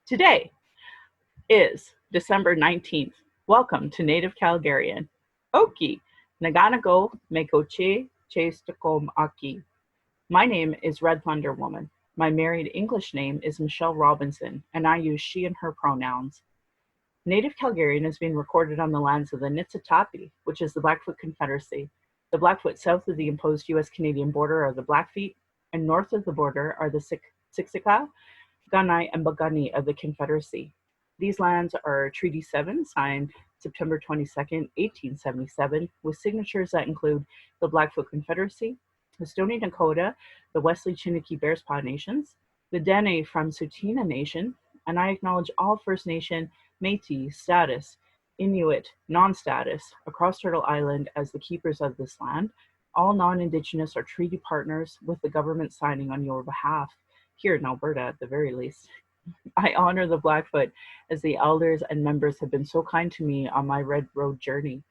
Today is December 19th. Welcome to Native Calgarian. Oki, Naganago Mekoche Chestakom Aki. My name is Red Thunder Woman. My married English name is Michelle Robinson, and I use she and her pronouns. Native Calgarian is being recorded on the lands of the Niitsitapi, which is the Blackfoot Confederacy. The Blackfoot south of the imposed U.S.-Canadian border are the Blackfeet, and north of the border are the Siksika, Gunai, and Bagani of the Confederacy. These lands are Treaty 7, signed September 22nd, 1877, with signatures that include the Blackfoot Confederacy, the Stoney Nakoda, the Wesley Chiniki Bearspaw Nations, the Dene from Tsuut'ina Nation, and I acknowledge all First Nation, Métis, status, Inuit, non-status, across Turtle Island as the keepers of this land. All non-Indigenous are treaty partners with the government signing on your behalf, here in Alberta at the very least. I honor the Blackfoot as the elders and members have been so kind to me on my Red Road journey.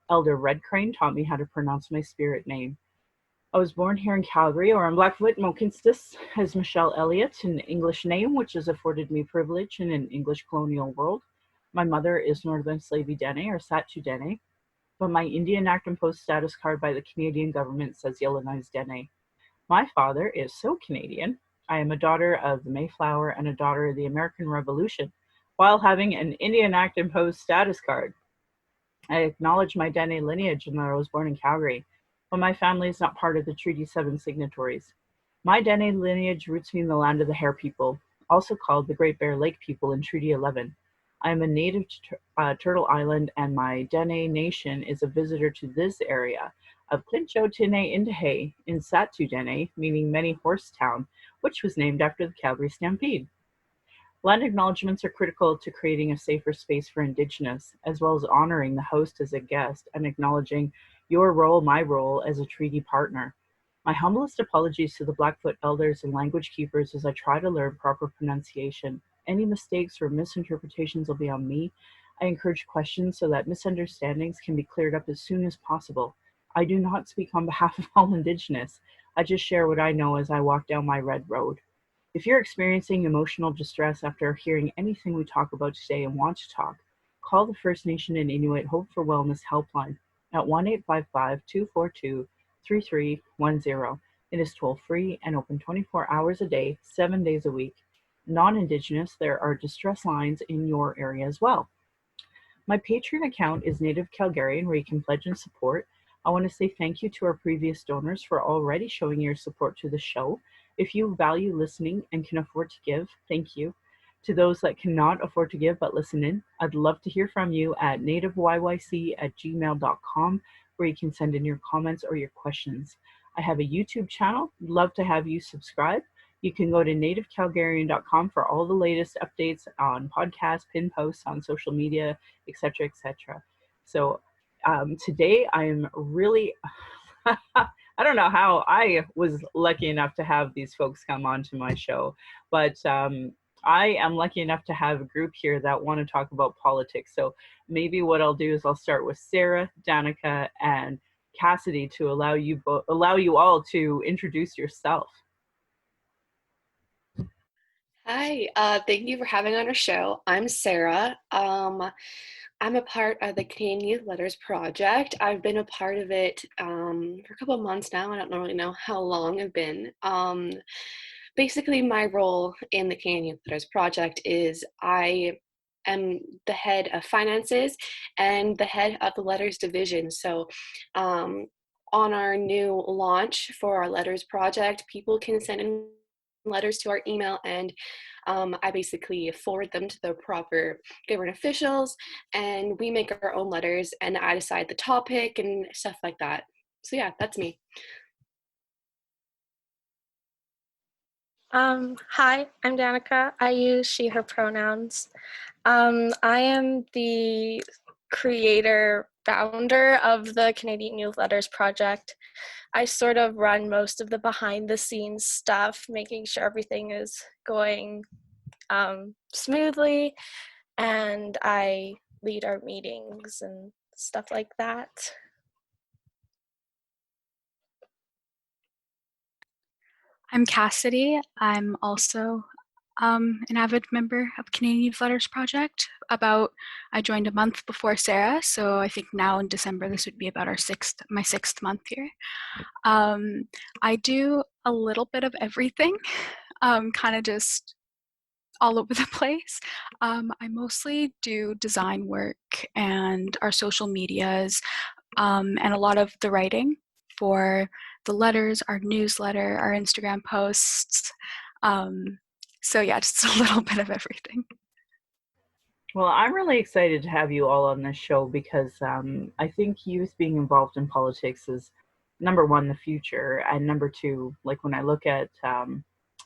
Elder Red Crane taught me how to pronounce my spirit name. I was born here in Calgary, or in Blackfoot, Mokinstis, as Michelle Elliott, an English name which has afforded me privilege in an English colonial world. My mother is Northern Slavey Dene, or Satu Dene, but my Indian Act imposed status card by the Canadian government says Yellowknives Dene. My father is so Canadian. I am a daughter of the Mayflower and a daughter of the American Revolution, while having an Indian Act imposed status card. I acknowledge my Dene lineage and that I was born in Calgary, but my family is not part of the Treaty 7 signatories. My Dene lineage roots me in the land of the Hare people, also called the Great Bear Lake people in Treaty 11. I am a native to Turtle Island, and my Dene nation is a visitor to this area of Clincho Tine Indahe in Satu Dene, meaning many horse town, which was named after the Calgary Stampede. Land acknowledgements are critical to creating a safer space for Indigenous, as well as honoring the host as a guest and acknowledging your role, my role, as a treaty partner. My humblest apologies to the Blackfoot elders and language keepers as I try to learn proper pronunciation. Any mistakes or misinterpretations will be on me. I encourage questions so that misunderstandings can be cleared up as soon as possible. I do not speak on behalf of all Indigenous. I just share what I know as I walk down my red road. If you're experiencing emotional distress after hearing anything we talk about today and want to talk, call the First Nation and Inuit Hope for Wellness helpline at 1-855-242-3310. It is toll-free and open 24 hours a day, 7 days a week. Non-Indigenous, there are distress lines in your area as well. My Patreon account is Native Calgarian, where you can pledge and support. I want to say thank you to our previous donors for already showing your support to the show. If you value listening and can afford to give, thank you. To those that cannot afford to give but listen in, I'd love to hear from you at nativeyyc@gmail.com, where you can send in your comments or your questions. I have a YouTube channel. Love to have you subscribe. You can go to nativecalgarian.com for all the latest updates on podcasts, pin posts on social media, etc., etc. So today I am really, I don't know how I was lucky enough to have these folks come on to my show, but I am lucky enough to have a group here that want to talk about politics. So maybe what I'll do is I'll start with Sarah, Danica, and Cassidy to allow you all to introduce yourself. Hi, thank you for having on our show. I'm Sarah. I'm a part of the Canadian Youth Letters Project. I've been a part of it for a couple of months now. I don't really know how long I've been. Basically, my role in the Canadian Youth Letters Project is I am the head of finances and the head of the letters division. So on our new launch for our letters project, people can send in letters to our email, and I basically forward them to the proper government officials, and we make our own letters, and I decide the topic and stuff like that. So yeah, that's me. Hi, I'm Danica. I use she, her pronouns. I am the founder of the Canadian Youth Letters Project. I sort of run most of the behind the scenes stuff, making sure everything is going smoothly, and I lead our meetings and stuff like that. I'm Cassidy. I'm also an avid member of Canadian Youth Letters Project. I joined a month before Sarah, so I think now in December this would be about my sixth month here. I do a little bit of everything, kind of just all over the place. I mostly do design work and our social medias, and a lot of the writing for the letters, our newsletter, our Instagram posts. So yeah, just a little bit of everything. Well, I'm really excited to have you all on this show because I think youth being involved in politics is number one, the future, and number two, like when I look at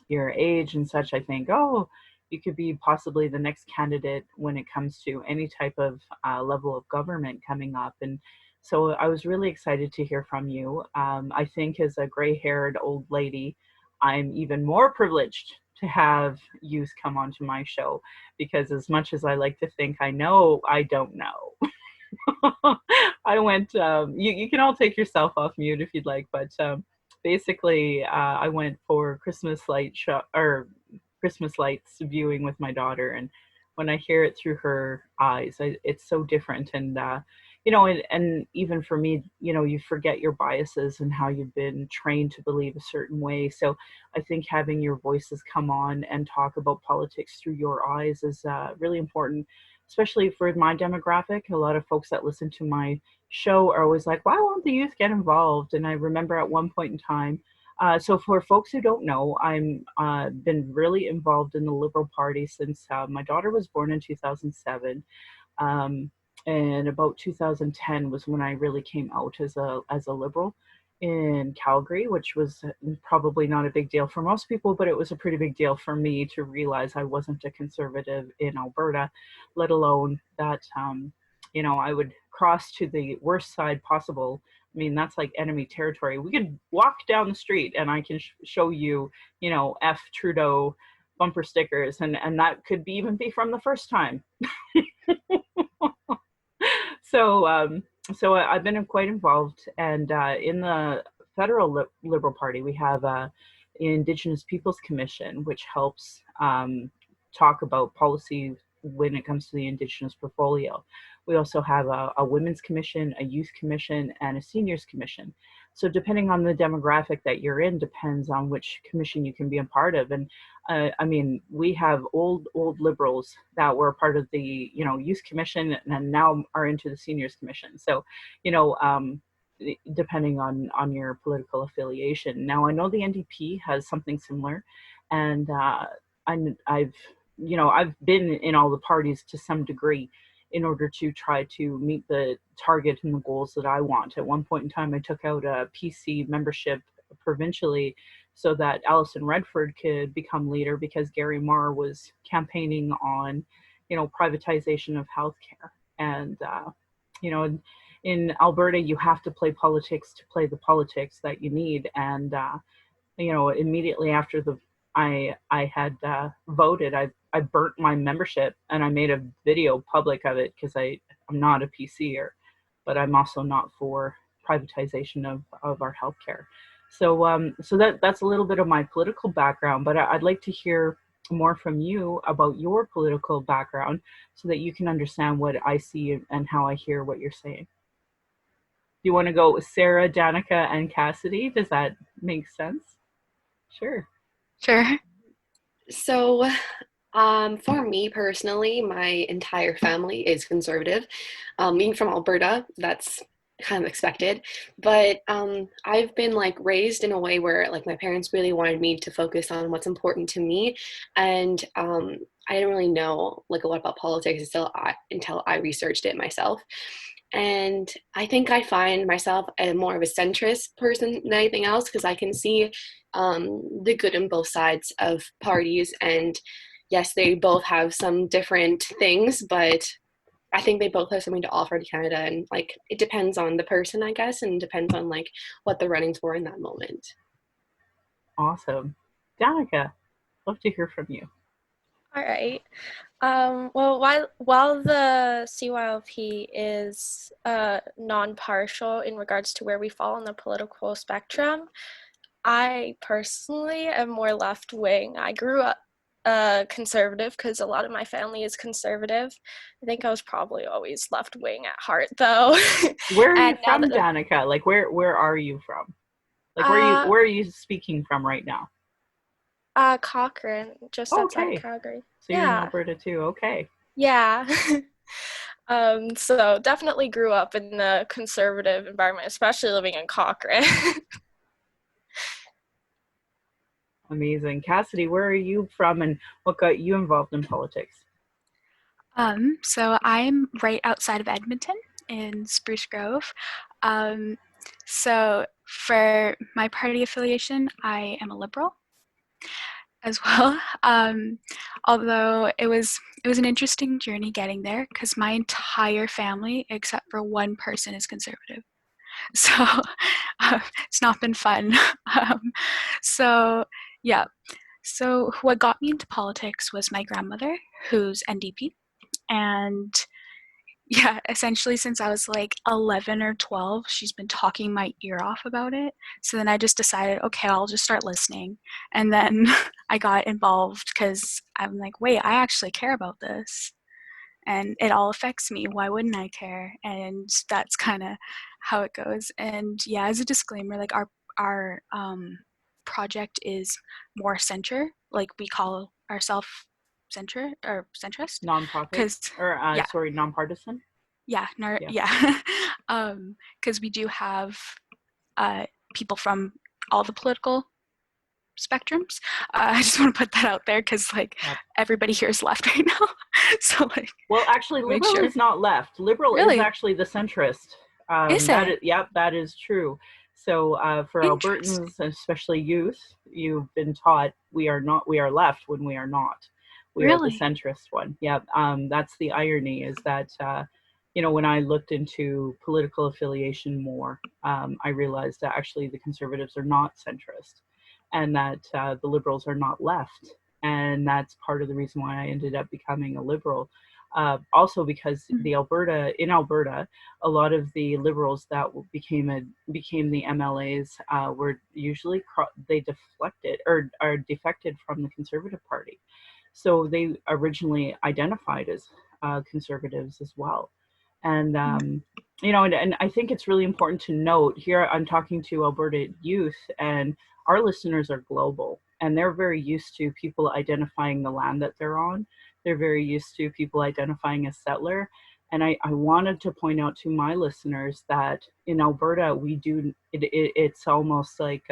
your age and such, I think, oh, you could be possibly the next candidate when it comes to any type of level of government coming up. And so I was really excited to hear from you. I think as a gray-haired old lady, I'm even more privileged to have youth come onto my show because as much as I like to think I know, I don't know. I went, you can all take yourself off mute if you'd like, but basically I went for Christmas lights viewing with my daughter. And when I hear it through her eyes, it's so different. And, and even for me, you forget your biases and how you've been trained to believe a certain way. So I think having your voices come on and talk about politics through your eyes is really important, especially for my demographic. A lot of folks that listen to my show are always like, why won't the youth get involved? And I remember at one point in time, so for folks who don't know, I'm been really involved in the Liberal Party since my daughter was born in 2007. And about 2010 was when I really came out as a Liberal in Calgary, which was probably not a big deal for most people, but it was a pretty big deal for me to realize I wasn't a conservative in Alberta, let alone that, I would cross to the worst side possible. I mean, that's like enemy territory. We could walk down the street and I can show you, F Trudeau bumper stickers, and that could even be from the first time. So I've been quite involved, and in the federal Liberal Party, we have Indigenous Peoples Commission, which helps talk about policy when it comes to the Indigenous portfolio. We also have a Women's Commission, a Youth Commission, and a Seniors Commission. So depending on the demographic that you're in, depends on which commission you can be a part of. And I mean, we have old Liberals that were part of the Youth Commission and now are into the Seniors Commission. So depending on your political affiliation. Now I know the NDP has something similar, and I've been in all the parties to some degree in order to try to meet the target and the goals that I want. At one point in time, I took out a PC membership provincially so that Alison Redford could become leader because Gary Marr was campaigning on, privatization of healthcare. And, in Alberta, you have to play politics to play the politics that you need. And, immediately after I had voted, I burnt my membership and I made a video public of it because I'm not a PCer, but I'm also not for privatization of our healthcare. So that's a little bit of my political background, but I'd like to hear more from you about your political background so that you can understand what I see and how I hear what you're saying. Do you want to go with Sarah, Danica, and Cassidy? Does that make sense? Sure. So, for me personally, my entire family is conservative. Being from Alberta, that's kind of expected, but I've been raised in a way where my parents really wanted me to focus on what's important to me, and I didn't really know a lot about politics until I researched it myself. And I think I find myself more of a centrist person than anything else because I can see the good in both sides of parties. And yes, they both have some different things, but I think they both have something to offer to Canada. And it depends on the person, I guess, and depends on what the runnings were in that moment. Awesome. Danica, love to hear from you. All right. Well, while the CYLP is non-partial in regards to where we fall on the political spectrum, I personally am more left-wing. I grew up conservative because a lot of my family is conservative. I think I was probably always left wing at heart, though. Where are you And now from, that Danica? Like, where are you from? Like, uh, where are you speaking from right now? Cochrane, just Oh, outside of okay. Calgary. So you're in Yeah, Alberta too. Okay. yeah. So definitely grew up in the conservative environment, especially living in Cochrane. Amazing. Cassidy, where are you from and what got you involved in politics? So I'm right outside of Edmonton in Spruce Grove. Um, so for my party affiliation, I am a liberal as well. Although it was an interesting journey getting there because my entire family, except for one person, is conservative. So it's not been fun. Um, so yeah. So what got me into politics was my grandmother, who's NDP, and yeah, essentially since I was like 11 or 12, she's been talking my ear off about it. So then I just decided, okay, I'll just start listening. And then I got involved because I'm like, wait, I actually care about this. And it all affects me. Why wouldn't I care? And that's kind of how it goes. And yeah, as a disclaimer, like our project is more center, like we call ourselves center or centrist, Nonprofit because or yeah, sorry, nonpartisan? yeah, Yeah. yeah, because we do have uh, people from all the political spectrums. I just want to put that out there because like Yep. everybody here is left right now, so like Well, actually, make liberal sure. is not left. Liberal is Really, actually the centrist. is That it is, yep, that is true. So for interesting? Albertans, especially youth, you've been taught we are not, we are left when we are not. We are the Really? centrist one. Yeah, that's the irony is that, when I looked into political affiliation more, I realized that actually the conservatives are not centrist and that the liberals are not left. And that's part of the reason why I ended up becoming a liberal. Also because in Alberta, a lot of the liberals that became the MLAs were usually they deflected or defected from the Conservative Party, so they originally identified as conservatives as well. And and I think it's really important to note here. I'm talking to Alberta youth, and our listeners are global, and they're very used to people identifying the land that they're on. They're very used to people identifying as settler. And I wanted to point out to my listeners that in Alberta, we do, it's almost like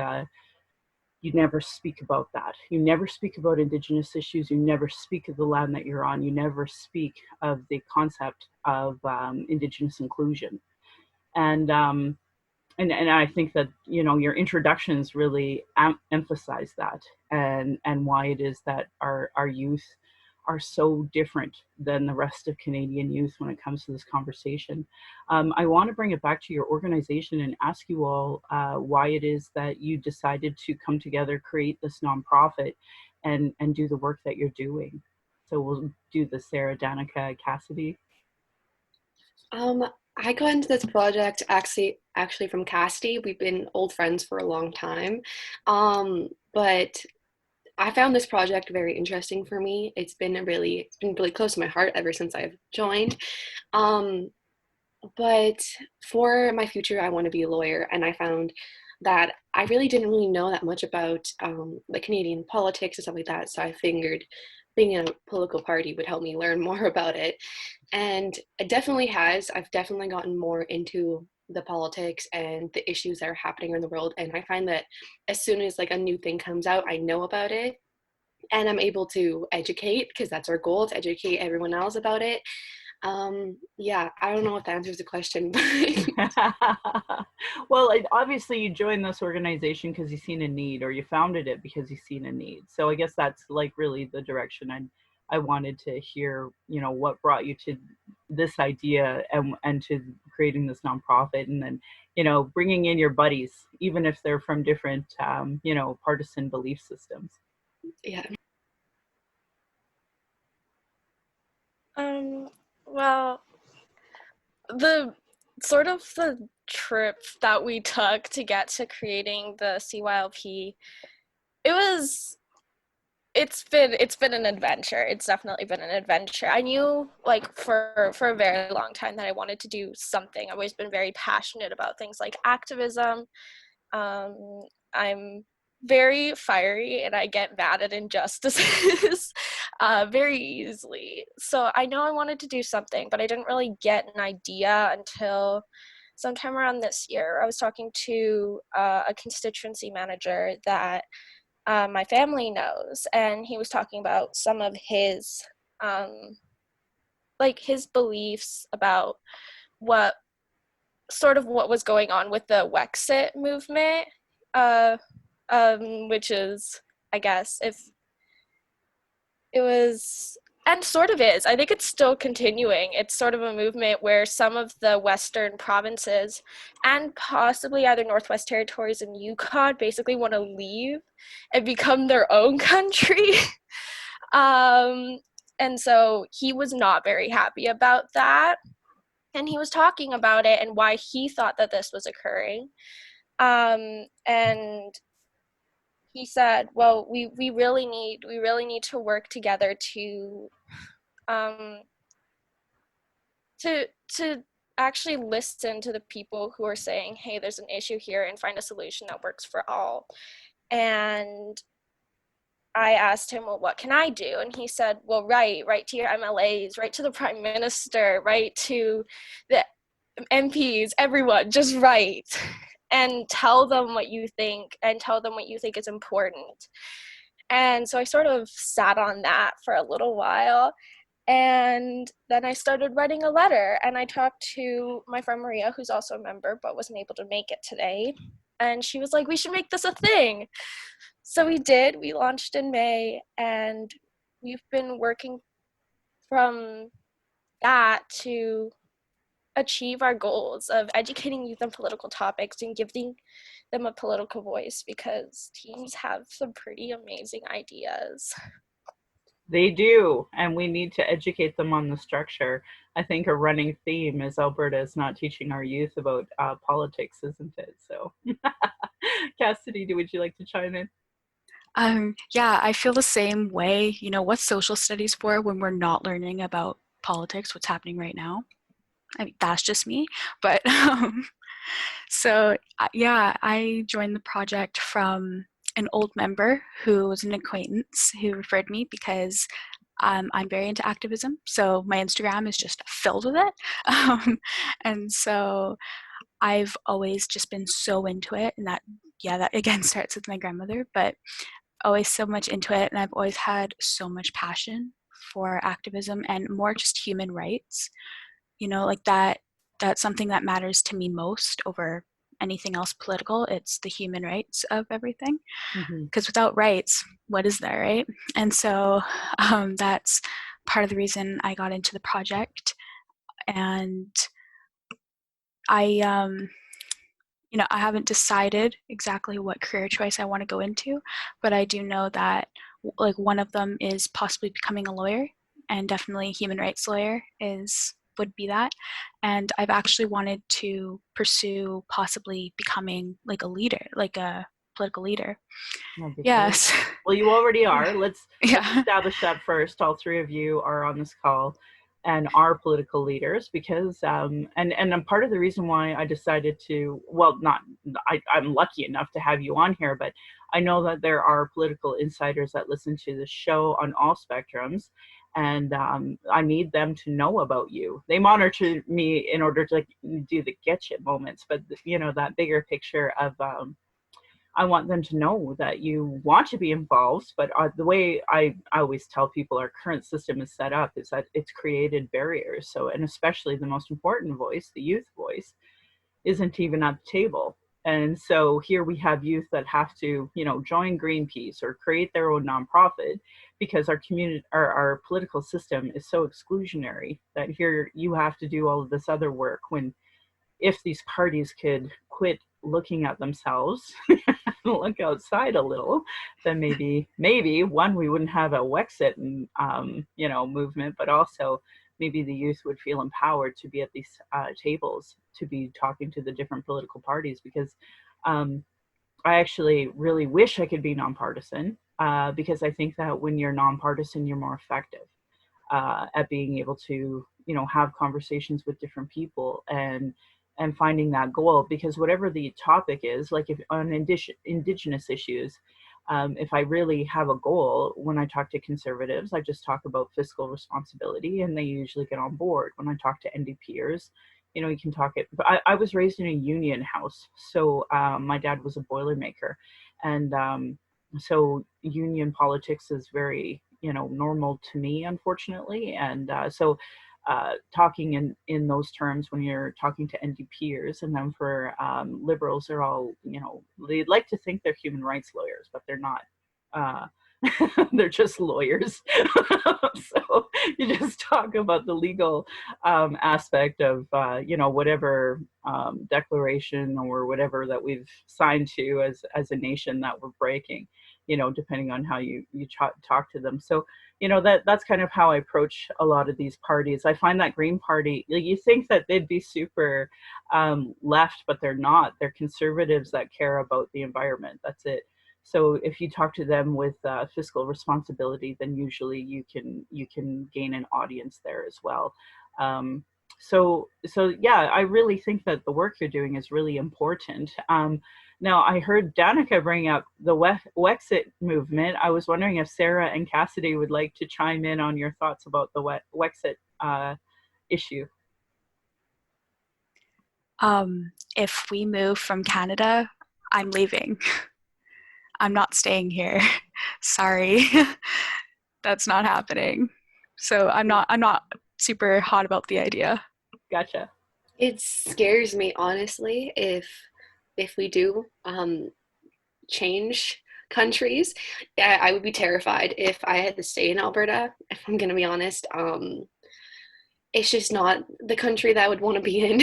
you never speak about that. You never speak about Indigenous issues. You never speak of the land that you're on. You never speak of the concept of Indigenous inclusion. And and I think that your introductions really emphasize that and why it is that our youth are so different than the rest of Canadian youth when it comes to this conversation. I want to bring it back to your organization and ask you all why it is that you decided to come together, create this nonprofit, and do the work that you're doing. So we'll do the Sarah, Danica, Cassidy. Um, I got into this project actually from Cassidy. We've been old friends for a long time. But I found this project very interesting for me. It's been really close to my heart ever since I've joined. Um, but for my future, I want to be a lawyer, and I found that I really didn't really know that much about the Canadian politics and stuff like that. So I figured being in a political party would help me learn more about it. And it definitely has. I've definitely gotten more into the politics and the issues that are happening in the world. And I find that as soon as like a new thing comes out, I know about it and I'm able to educate because that's our goal to educate everyone else about it. Yeah, I don't know if that answers the question, but Well, obviously you joined this organization because you've seen a need, or you founded it because you've seen a need. So I guess that's like really the direction I wanted to hear. What brought you to this idea and to creating this nonprofit, and then bringing in your buddies, even if they're from different partisan belief systems. yeah. Well, the sort of the trip that we took to get to creating the CYLP, it it's been an adventure. It's definitely been an adventure. I knew like for a very long time that I wanted to do something. I've always been very passionate about things like activism. I'm very fiery and I get mad at injustices very easily. So I know I wanted to do something, but I didn't really get an idea until sometime around this year. I was talking to a constituency manager that my family knows, and he was talking about some of his like his beliefs about what what was going on with the Wexit movement, uh, which is, I guess, if it was, and sort of is, I think it's still continuing. It's sort of a movement where some of the Western provinces and possibly either Northwest Territories and Yukon basically want to leave and become their own country. um, and so he was not very happy about that. And he was talking about it and why he thought that this was occurring. And he said, well, we really need to work together um, to actually listen to the people who are saying, hey, there's an issue here, and find a solution that works for all. And I asked him, well, what can I do? And he said, well, write to your MLAs, write to the prime minister, write to the MPs, everyone, just write and tell them what you think is important. And so I sort of sat on that for a little while. And then I started writing a letter, and I talked to my friend Maria, who's also a member but wasn't able to make it today. And she was like, we should make this a thing. So we did. We launched in May, and we've been working from that to achieve our goals of educating youth on political topics and giving them a political voice, because teens have some pretty amazing ideas. They do, and we need to educate them on the structure. I think a running theme is Alberta is not teaching our youth about politics, isn't it? So, Cassidy, would you like to chime in? Yeah, I feel the same way. You know, what's social studies for when we're not learning about politics, what's happening right now? I mean, that's just me. But so, yeah, I joined the project from an old member who was an acquaintance who referred me because I'm very into activism. So my Instagram is just filled with it. And so I've always just been so into it. And that, yeah, that again starts with my grandmother, but always so much into it. And I've always had so much passion for activism and more just human rights. You know, like that's something that matters to me most over anything else political. It's the human rights of everything. Because without rights, what is there, right? And so that's part of the reason I got into the project. And I you know, I haven't decided exactly what career choice I want to go into, but I do know that like one of them is possibly becoming a lawyer, and definitely human rights lawyer would be that. And I've actually wanted to pursue possibly becoming like a leader, like a political leader. Yes. Great. Well, you already are. Let's Yeah. establish that first. All three of you are on this call and are political leaders because and part of the reason why I decided to, well, not I'm lucky enough to have you on here, but I know that there are political insiders that listen to the show on all spectrums, and I need them to know about you. They monitor me in order to do the get shit moments, but you know, that bigger picture of I want them to know that you want to be involved, but the way I always tell people our current system is set up is that it's created barriers. So, and especially the most important voice, the youth voice, isn't even at the table. And so here we have youth that have to, you know, join Greenpeace or create their own nonprofit because our community, our political system is so exclusionary that here you have to do all of this other work when if these parties could quit looking at themselves look outside a little, then maybe one, we wouldn't have a Wexit you know, movement, but also maybe the youth would feel empowered to be at these tables, to be talking to the different political parties, because I actually really wish I could be nonpartisan. because I think that when you're nonpartisan, you're more effective at being able to, have conversations with different people and finding that goal. Because whatever the topic is, like if on indigenous issues, if I really have a goal, when I talk to conservatives, I just talk about fiscal responsibility and they usually get on board. When I talk to NDPers, you can talk it. I was raised in a union house. So my dad was a Boilermaker. And so union politics is very, normal to me, unfortunately. And so talking in those terms when you're talking to NDPers, and then for liberals, they're all, they'd like to think they're human rights lawyers, but they're not. They're just lawyers. So you just talk about the legal aspect of, whatever declaration or whatever that we've signed to as a nation that we're breaking, depending on how you talk to them. So, that's kind of how I approach a lot of these parties. I find that Green Party, you think that they'd be super left, but they're not. They're conservatives that care about the environment. That's it. So if you talk to them with fiscal responsibility, then usually you can gain an audience there as well. So yeah, I really think that the work you're doing is really important. Now, I heard Danica bring up the Wexit movement. I was wondering if Sarah and Cassidy would like to chime in on your thoughts about the Wexit issue. If we move from Canada, I'm leaving. I'm not staying here. Sorry. That's not happening. So I'm not super hot about the idea. Gotcha. It scares me, honestly, if we do change countries. I would be terrified if I had to stay in Alberta, if I'm going to be honest. It's just not the country that I would want to be in.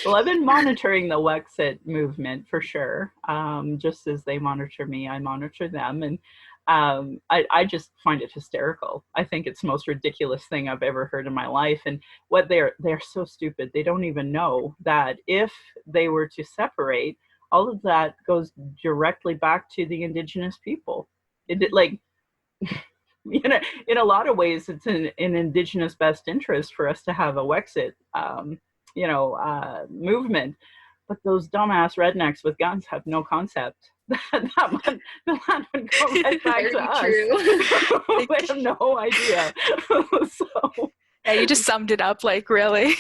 Well, I've been monitoring the Wexit movement for sure. Just as they monitor me, I monitor them. And I just find it hysterical. I think it's the most ridiculous thing I've ever heard in my life. And what they're so stupid. They don't even know that if they were to separate, all of that goes directly back to the Indigenous people. In a lot of ways, it's in Indigenous best interest for us to have a Wexit, movement. But those dumbass rednecks with guns have no concept that the land would go right back Very to us. true. They have no idea. So yeah, you just summed it up, like, really.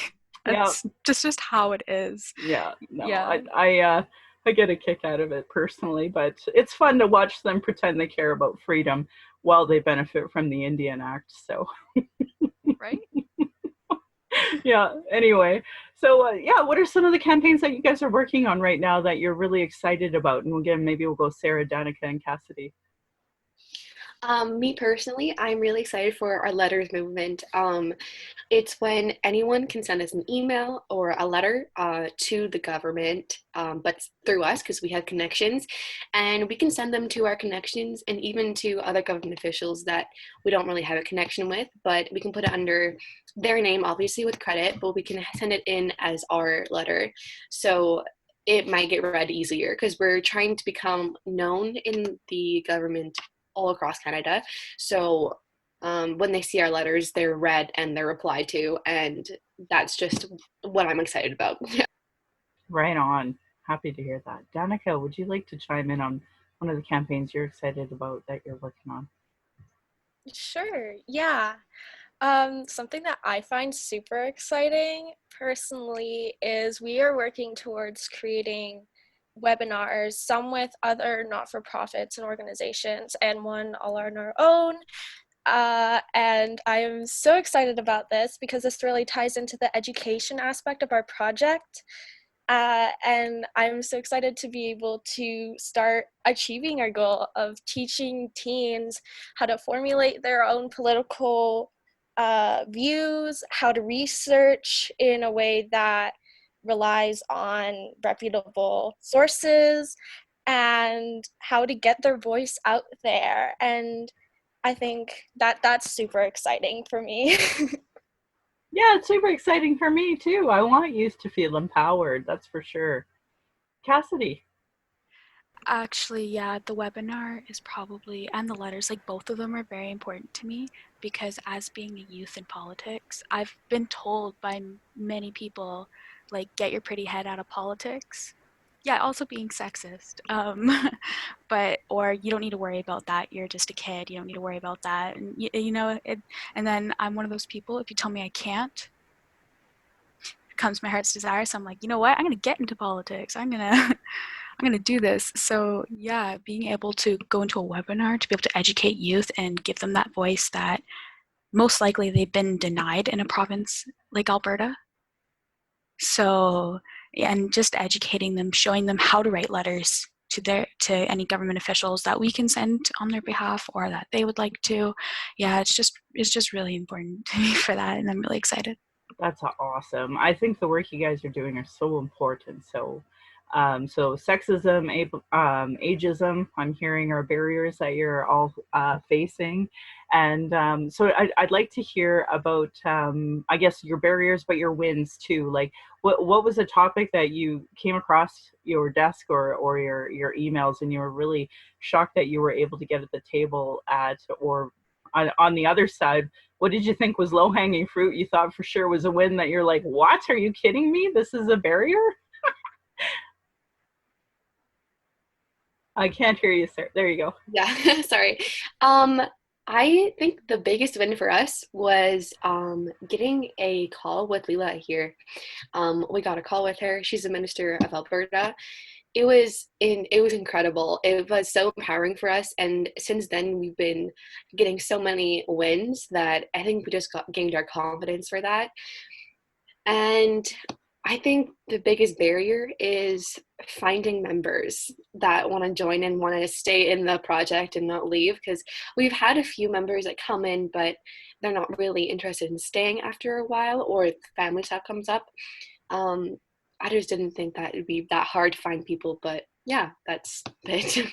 That's yeah. just how it is. Yeah, no, yeah. I get a kick out of it personally, but it's fun to watch them pretend they care about freedom while they benefit from the Indian Act. So right. Yeah, anyway, so yeah, what are some of the campaigns that you guys are working on right now that you're really excited about? And again, maybe we'll go Sarah, Danica, and Cassidy. Me personally, I'm really excited for our letters movement. It's when anyone can send us an email or a letter to the government, but through us because we have connections, and we can send them to our connections and even to other government officials that we don't really have a connection with, but we can put it under their name, obviously with credit, but we can send it in as our letter. So it might get read easier because we're trying to become known in the government all across Canada. So when they see our letters, they're read and they're replied to, and that's just what I'm excited about. Right on. Happy to hear that. Danica, would you like to chime in on one of the campaigns you're excited about that you're working on? Sure, yeah. Something that I find super exciting personally is we are working towards creating webinars, some with other not-for-profits and organizations, and one all on our own. And I am so excited about this because this really ties into the education aspect of our project. And I'm so excited to be able to start achieving our goal of teaching teens how to formulate their own political views, how to research in a way that relies on reputable sources, and how to get their voice out there. And I think that that's super exciting for me. Yeah, it's super exciting for me too. I want youth to feel empowered, that's for sure. Cassidy. Actually, yeah, the webinar is probably, and the letters, like both of them are very important to me because as being a youth in politics, I've been told by many people, like, get your pretty head out of politics. Yeah, also being sexist. But, or you don't need to worry about that. You're just a kid. You don't need to worry about that. And, you know, and then I'm one of those people, if you tell me I can't, comes my heart's desire. So I'm like, you know what? I'm going to get into politics. I'm going to do this. So yeah, being able to go into a webinar to be able to educate youth and give them that voice that most likely they've been denied in a province like Alberta. So, and just educating them, showing them how to write letters to any government officials that we can send on their behalf or that they would like to. Yeah, it's just really important to me for that, and I'm really excited. That's awesome. I think the work you guys are doing are so important. So sexism, ageism, I'm hearing are barriers that you're all facing. And so I'd like to hear about, I guess, your barriers, but your wins too. Like, what was a topic that you came across your desk or your emails and you were really shocked that you were able to get at the table at, or on the other side, what did you think was low-hanging fruit you thought for sure was a win that you're like, what? Are you kidding me? This is a barrier? I can't hear you, sir. There you go. Yeah, sorry. I think the biggest win for us was getting a call with Leela here. We got a call with her. She's the Minister of Alberta. It was incredible. It was so empowering for us, and since then we've been getting so many wins that I think we just gained our confidence for that. And I think the biggest barrier is finding members that want to join and want to stay in the project and not leave, because we've had a few members that come in, but they're not really interested in staying after a while, or if family stuff comes up. I just didn't think that it'd be that hard to find people, but yeah, that's it.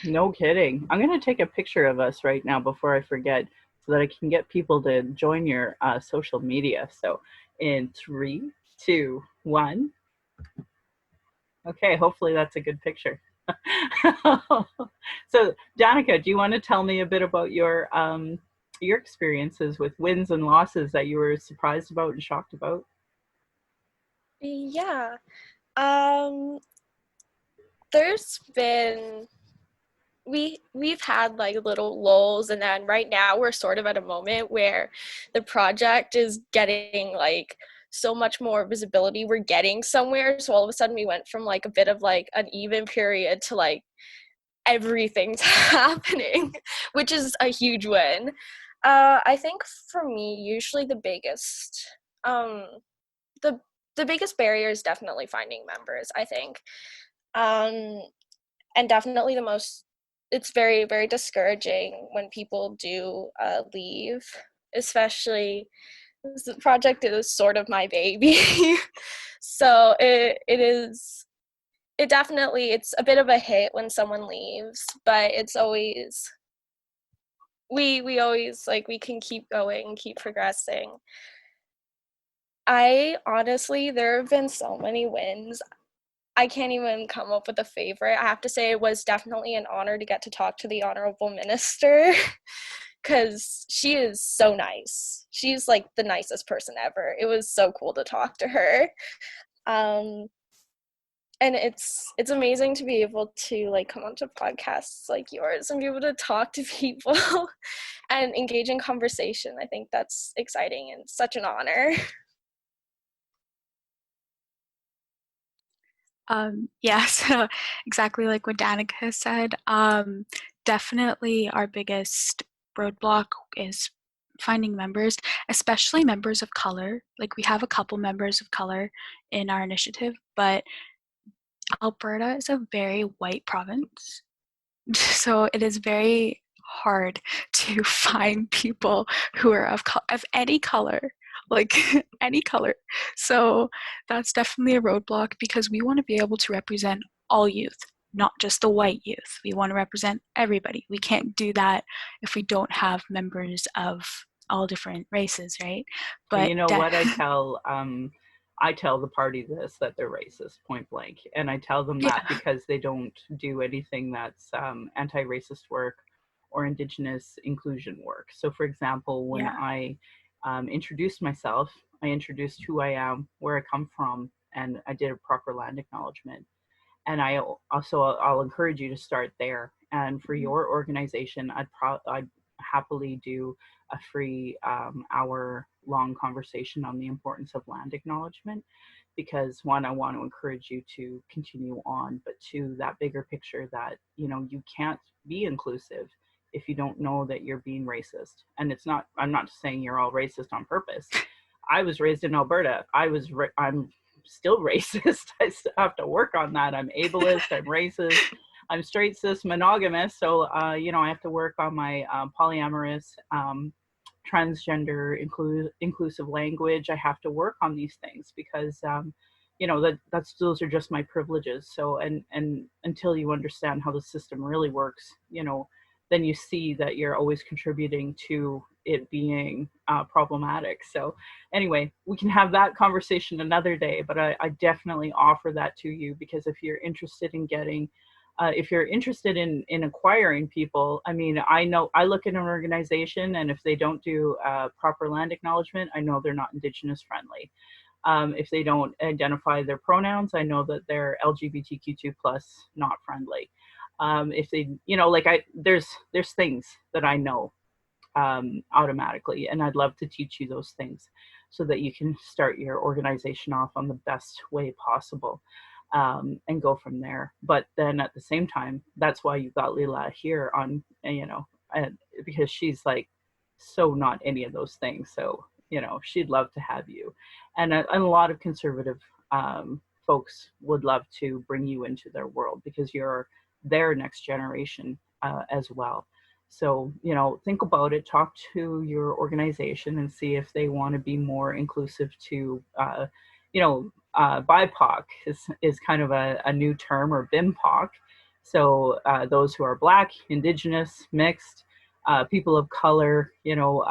No kidding. I'm going to take a picture of us right now before I forget so that I can get people to join your social media. So in 3, 2, 1. Okay, hopefully that's a good picture. So Danica, do you want to tell me a bit about your experiences with wins and losses that you were surprised about and shocked about? Yeah. There's been we've had like little lulls, and then right now we're sort of at a moment where the project is getting like so much more visibility. We're getting somewhere. So all of a sudden we went from like a bit of like an even period to like everything's happening, which is a huge win. I think for me, usually um, the biggest barrier is definitely finding members, I think. Um, and definitely it's very, very discouraging when people do leave, especially this project is sort of my baby. So it definitely, it's a bit of a hit when someone leaves, but it's always, we always, like, we can keep going, keep progressing. I honestly, there have been so many wins. I can't even come up with a favorite. I have to say it was definitely an honor to get to talk to the Honorable Minister because she is so nice. She's like the nicest person ever. It was so cool to talk to her. Um, and it's amazing to be able to like come onto podcasts like yours and be able to talk to people and engage in conversation. I think that's exciting and such an honor. Yeah, so exactly like what Danica said. Definitely our biggest roadblock is finding members, especially members of color. Like we have a couple members of color in our initiative, but Alberta is a very white province. So it is very hard to find people who are of any color, like any color. So that's definitely a roadblock because we want to be able to represent all youth, not just the white youth. We want to represent everybody. We can't do that if we don't have members of all different races, right? But But you know what I tell I tell the party this, that they're racist, point blank. And I tell them that because they don't do anything that's anti-racist work or Indigenous inclusion work. So for example, when I introduced myself, I introduced who I am, where I come from, and I did a proper land acknowledgement. And I'll encourage you to start there. And for your organization, I'd happily do a free hour-long conversation on the importance of land acknowledgement, because one, I want to encourage you to continue on, but two, that bigger picture that, you know, you can't be inclusive if you don't know that you're being racist. And I'm not saying you're all racist on purpose. I was raised in Alberta. I'm still racist. I still have to work on that. I'm ableist, I'm racist, I'm straight cis monogamous. So, you know, I have to work on my polyamorous, transgender, inclusive language. I have to work on these things because, you know, those are just my privileges. So, and until you understand how the system really works, you know, then you see that you're always contributing to it being problematic. So anyway, we can have that conversation another day, but I definitely offer that to you, because if you're interested in getting, if you're interested in acquiring people, I mean, I know, I look at an organization and if they don't do proper land acknowledgement, I know they're not Indigenous friendly. If they don't identify their pronouns, I know that they're LGBTQ2+ not friendly. If they, you know, like there's things that I know automatically, and I'd love to teach you those things so that you can start your organization off on the best way possible, and go from there. But then at the same time, that's why you got Lila here on, you know, because she's like so not any of those things. So, you know, she'd love to have you, and a lot of conservative folks would love to bring you into their world because you're their next generation as well. So, you know, think about it, talk to your organization and see if they want to be more inclusive to, you know, BIPOC is kind of a new term, or BIMPOC. So those who are Black, Indigenous, mixed, people of color, you know,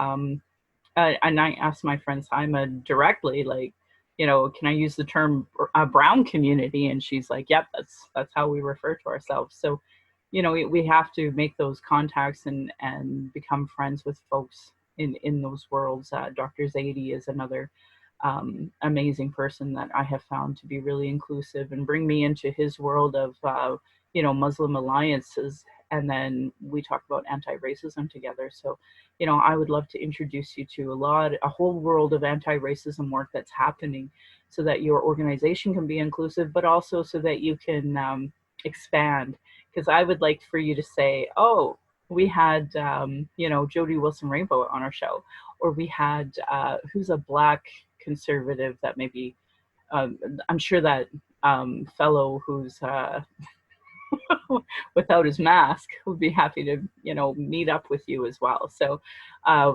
and I asked my friend Simon directly, like, you know, can I use the term brown community? And she's like, yep, that's how we refer to ourselves. So, you know, we have to make those contacts and become friends with folks in those worlds. Dr. Zaidi is another amazing person that I have found to be really inclusive and bring me into his world of, you know, Muslim alliances. And then we talk about anti-racism together. So, you know, I would love to introduce you to a whole world of anti-racism work that's happening so that your organization can be inclusive, but also so that you can expand. Because I would like for you to say, oh, we had, you know, Jody Wilson Rainbow on our show, or we had, who's a Black conservative that maybe, I'm sure that fellow who's without his mask would be happy to, you know, meet up with you as well. So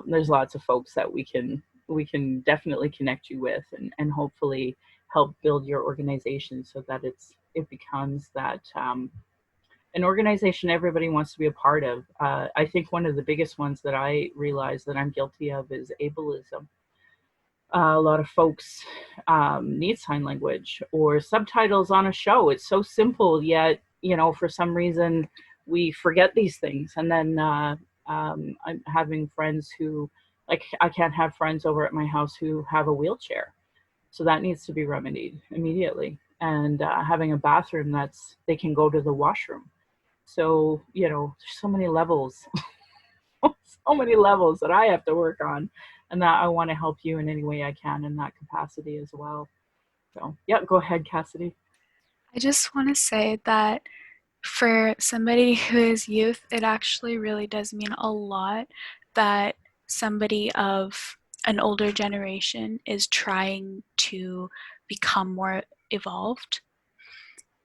there's lots of folks that we can definitely connect you with, and hopefully help build your organization so that it becomes that an organization everybody wants to be a part of. I think one of the biggest ones that I realize that I'm guilty of is ableism. A lot of folks need sign language or subtitles on a show. It's so simple, yet, you know, for some reason we forget these things. And then I'm having friends who, like, I can't have friends over at my house who have a wheelchair. So that needs to be remedied immediately. And having a bathroom they can go to the washroom. So, you know, there's so many levels, so many levels that I have to work on, and that I want to help you in any way I can in that capacity as well. So, yeah, go ahead, Cassidy. I just want to say that for somebody who is youth, it actually really does mean a lot that somebody of an older generation is trying to become more evolved.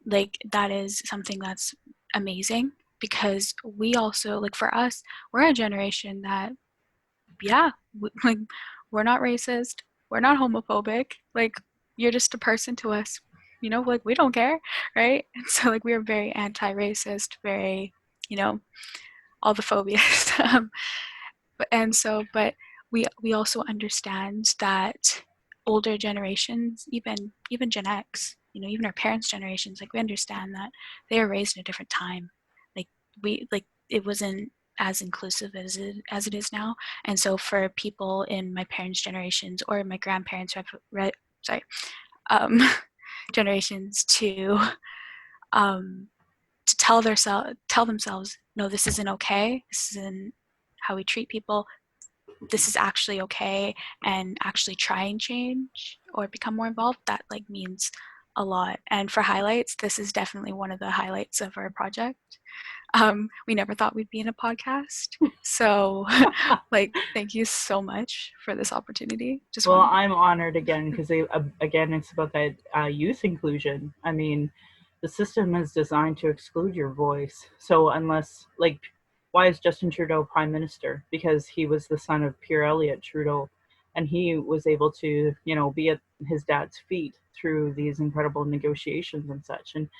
Like, that is something that's amazing, because we also, like, for us, we're a generation that, yeah, like, we're not racist, we're not homophobic, like, you're just a person to us, you know, like, we don't care, right? And so, like, we're very anti-racist, very, you know, all the phobias. But we also understand that older generations, even Gen X, even our parents' generations, like we understand that they were raised in a different time. It wasn't as inclusive as it is now. And so for people in my parents' generations or my grandparents' generations to tell themselves, no, this isn't okay. This isn't how we treat people. This is actually okay, and actually try and change or become more involved. That means a lot. And for highlights, this is definitely one of the highlights of our project. We never thought we'd be in a podcast. So thank you so much for this opportunity. I'm honored again, because again, it's about that youth inclusion. I mean, the system is designed to exclude your voice. So unless, why is Justin Trudeau prime minister? Because he was the son of Pierre Elliott Trudeau, and he was able to, be at his dad's feet through these incredible negotiations and such. And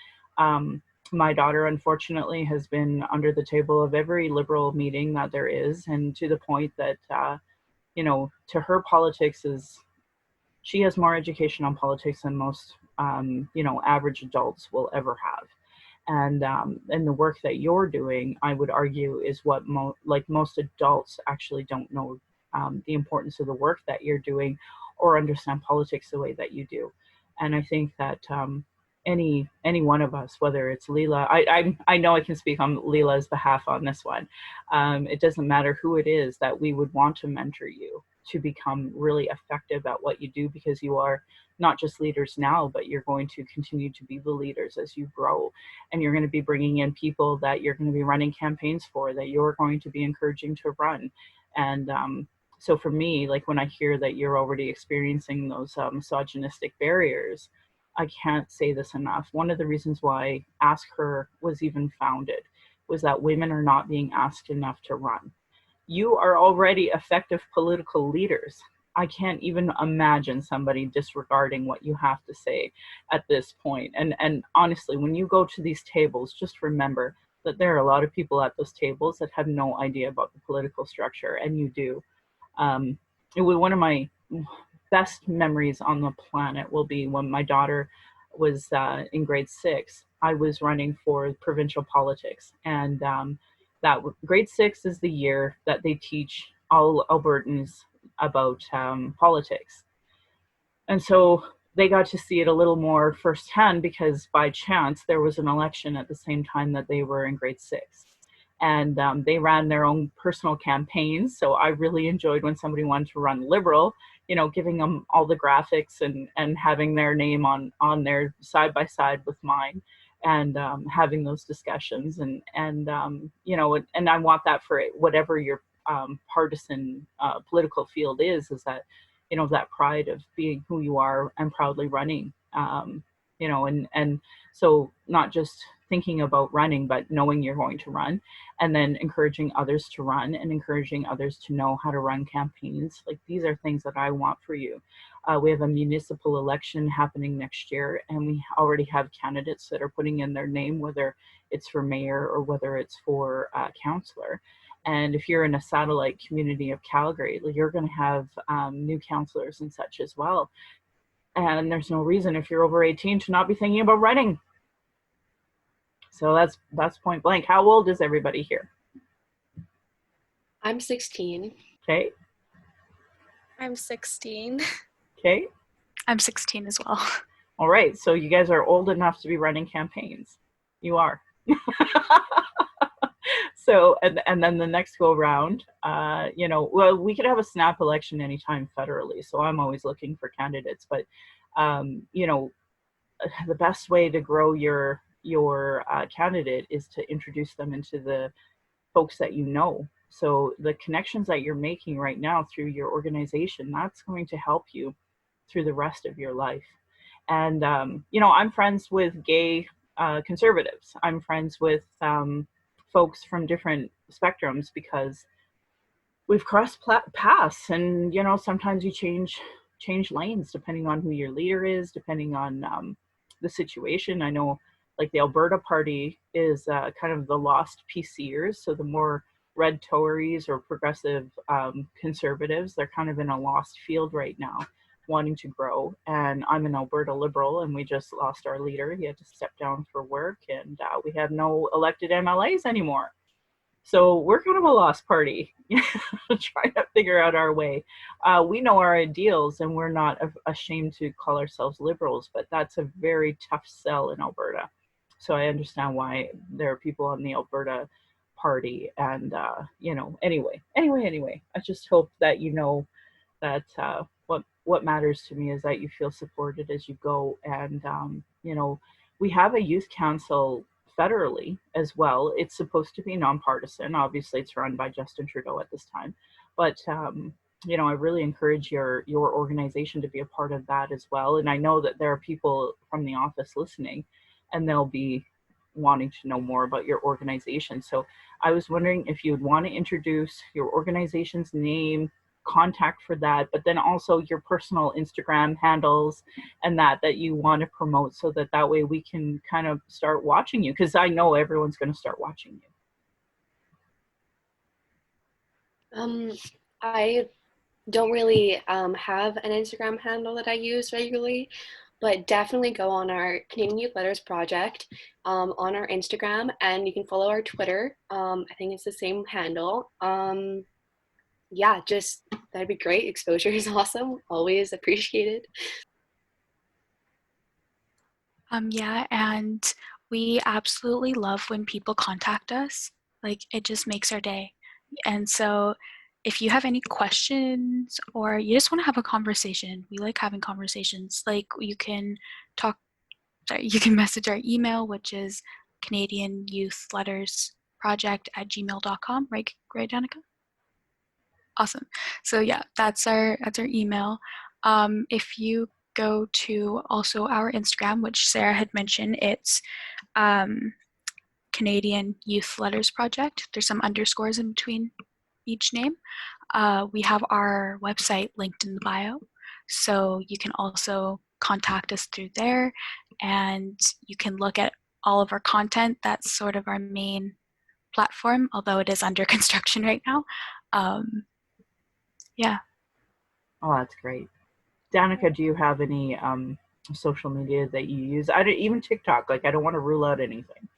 my daughter, unfortunately, has been under the table of every Liberal meeting that there is, and to the point that, to her, politics is, she has more education on politics than most, average adults will ever have. And the work that you're doing, I would argue, is what most adults actually don't know, the importance of the work that you're doing or understand politics the way that you do. And I think that any one of us, whether it's Leela, I know I can speak on Leela's behalf on this one. It doesn't matter who it is, that we would want to mentor you to become really effective at what you do, because you are not just leaders now, but you're going to continue to be the leaders as you grow. And you're going to be bringing in people that you're going to be running campaigns for, that you're going to be encouraging to run. And so for me, when I hear that you're already experiencing those misogynistic barriers, I can't say this enough. One of the reasons why Ask Her was even founded was that women are not being asked enough to run. You are already effective political leaders. I can't even imagine somebody disregarding what you have to say at this point. And honestly, when you go to these tables, just remember that there are a lot of people at those tables that have no idea about the political structure, and you do. It was one of my best memories on the planet will be when my daughter was in grade 6. I was running for provincial politics, and that grade 6 is the year that they teach all Albertans about politics. And so they got to see it a little more firsthand, because by chance there was an election at the same time that they were in grade 6. And they ran their own personal campaigns. So I really enjoyed when somebody wanted to run Liberal, giving them all the graphics and having their name on there side by side with mine, and having those discussions. And I want that for whatever your partisan political field is that, that pride of being who you are and proudly running, and so not just thinking about running, but knowing you're going to run, and then encouraging others to run and encouraging others to know how to run campaigns. These are things that I want for you. We have a municipal election happening next year, and we already have candidates that are putting in their name, whether it's for mayor or whether it's for councillor. And if you're in a satellite community of Calgary, you're going to have new councillors and such as well. And there's no reason, if you're over 18, to not be thinking about running. So that's point blank. How old is everybody here? I'm 16. Okay. I'm 16. Okay. I'm 16 as well. All right. So you guys are old enough to be running campaigns. You are. So, and then the next go round, we could have a snap election anytime federally. So I'm always looking for candidates, but, the best way to grow your candidate is to introduce them into the folks that you know. So the connections that you're making right now through your organization, that's going to help you through the rest of your life. And, I'm friends with gay conservatives. I'm friends with folks from different spectrums, because we've crossed paths, and, sometimes you change lanes depending on who your leader is, depending on the situation. I know, the Alberta Party is kind of the lost PCers. So the more red Tories or progressive conservatives, they're kind of in a lost field right now. wanting to grow. And I'm an Alberta Liberal, and we just lost our leader. He had to step down for work, and we have no elected MLAs anymore. So we're kind of a lost party, trying to figure out our way. We know our ideals, and we're not ashamed to call ourselves liberals, but that's a very tough sell in Alberta. So I understand why there are people on the Alberta party. And, anyway, I just hope that that what matters to me is that you feel supported as you go. And, we have a youth council federally as well. It's supposed to be nonpartisan. Obviously, it's run by Justin Trudeau at this time, but I really encourage your organization to be a part of that as well. And I know that there are people from the office listening, and they'll be wanting to know more about your organization. So I was wondering if you would want to introduce your organization's name, contact for that, but then also your personal Instagram handles and that you want to promote, so that way we can kind of start watching you, because I know everyone's going to start watching you. I don't really have an Instagram handle that I use regularly, but definitely go on our Canadian Youth Letters Project on our Instagram, and you can follow our Twitter. I think it's the same handle. Yeah, just that'd be great. Exposure is awesome. Always appreciated. Yeah, and we absolutely love when people contact us. Like, it just makes our day. And so if you have any questions or you just want to have a conversation, we like having conversations. Like, you can message our email, which is Canadian Youth Letters Project @gmail.com, right, Danica? Awesome. So yeah, that's our email. If you go to also our Instagram, which Sarah had mentioned, it's Canadian Youth Letters Project. There's some underscores in between each name. We have our website linked in the bio, so you can also contact us through there, and you can look at all of our content. That's sort of our main platform, although it is under construction right now. Yeah. Oh, that's great. Danica, do you have any social media that you use? I don't even TikTok. Like, I don't want to rule out anything.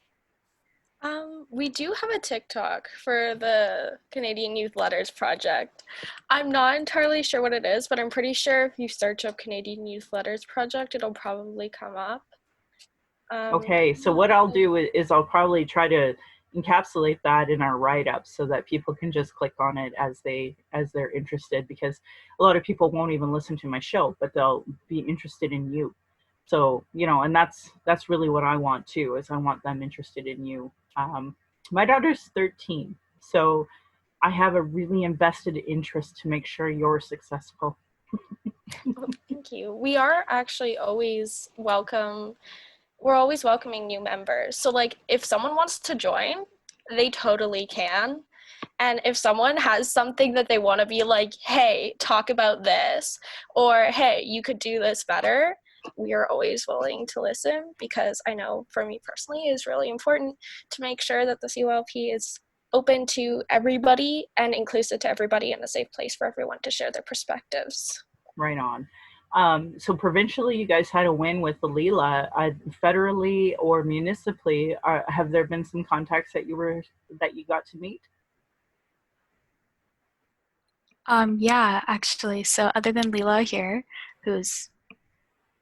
We do have a TikTok for the Canadian Youth Letters Project. I'm not entirely sure what it is, but I'm pretty sure if you search up Canadian Youth Letters Project, it'll probably come up. Okay, so what I'll do is I'll probably try to encapsulate that in our write-up so that people can just click on it as they're interested, because a lot of people won't even listen to my show, but they'll be interested in you. So, and that's really what I want too, is I want them interested in you. My daughter's 13, so I have a really invested interest to make sure you're successful. Well, thank you. We are actually always welcome. We're always welcoming new members. So like, if someone wants to join, they totally can. And if someone has something that they want to be like, hey, talk about this, or hey, you could do this better, we are always willing to listen, because I know for me personally it is really important to make sure that the CYLP is open to everybody and inclusive to everybody, and a safe place for everyone to share their perspectives. Right on. So provincially, you guys had a win with the Leela. Federally or municipally, have there been some contacts that you got to meet? Yeah, actually. So other than Leela here, who's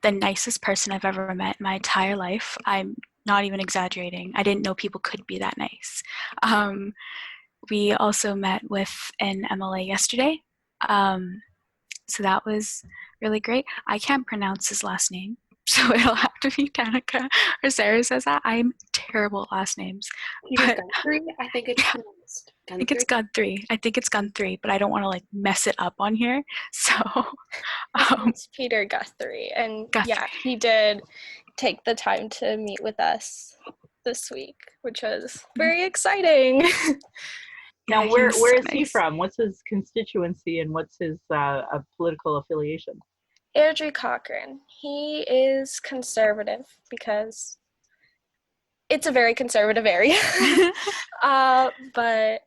the nicest person I've ever met in my entire life, I'm not even exaggerating. I didn't know people could be that nice. We also met with an MLA yesterday. So that was really great. I can't pronounce his last name, so it'll have to be Danica, or Sarah says that. I'm terrible at last names. Peter Guthrie, I think it's pronounced. I think it's Guthrie, but I don't want to like mess it up on here. So It's Peter Guthrie, and Guthrie. Yeah, he did take the time to meet with us this week, which was very exciting. Now, Yeah, where so is he from? What's his constituency, and what's his political affiliation? Airdrie Cochrane. He is conservative because it's a very conservative area. But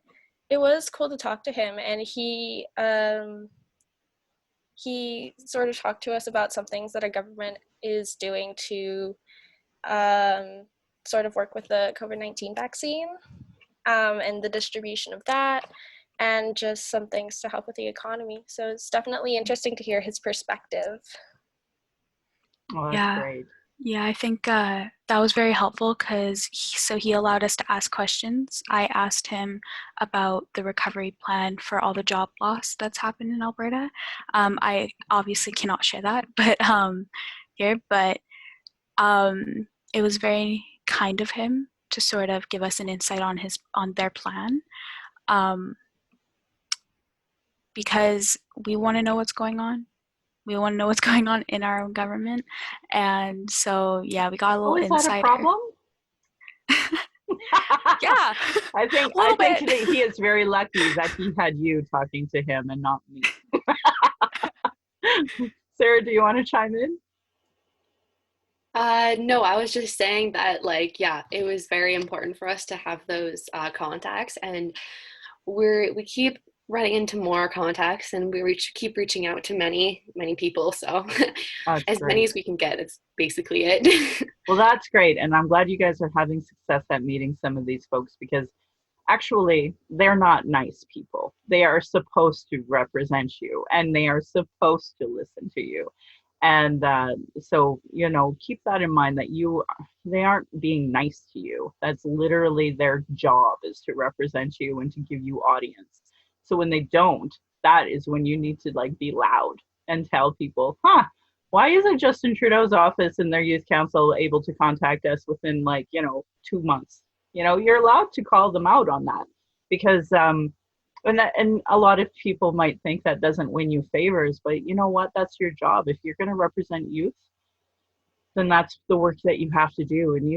it was cool to talk to him, and he he sort of talked to us about some things that our government is doing to sort of work with the COVID-19 vaccine and the distribution of that, and just some things to help with the economy. So it's definitely interesting to hear his perspective. Oh, that's Yeah. great. Yeah, I think that was very helpful because he allowed us to ask questions. I asked him about the recovery plan for all the job loss that's happened in Alberta. I obviously cannot share that, but here, but it was very kind of him to sort of give us an insight on their plan, because we want to know what's going on. We want to know what's going on in our own government, and so yeah, we got a little Oh, is that a insider. problem? Yeah, I think a little bit. that he is very lucky that he had you talking to him and not me. Sarah, do you want to chime in? No, I was just saying that, like, yeah, it was very important for us to have those contacts, and we keep running into more contacts, and keep reaching out to many people. So That's as many great. as we can get, it's basically it. Well, that's great. And I'm glad you guys are having success at meeting some of these folks, because actually they're not nice people. They are supposed to represent you and they are supposed to listen to you. And so, keep that in mind, that they aren't being nice to you. That's literally their job, is to represent you and to give you audience. So when they don't, that is when you need to like be loud and tell people, why isn't Justin Trudeau's office and their youth council able to contact us within 2 months? You're allowed to call them out on that, because and a lot of people might think that doesn't win you favors, but you know what? That's your job. If you're going to represent youth, then that's the work that you have to do. And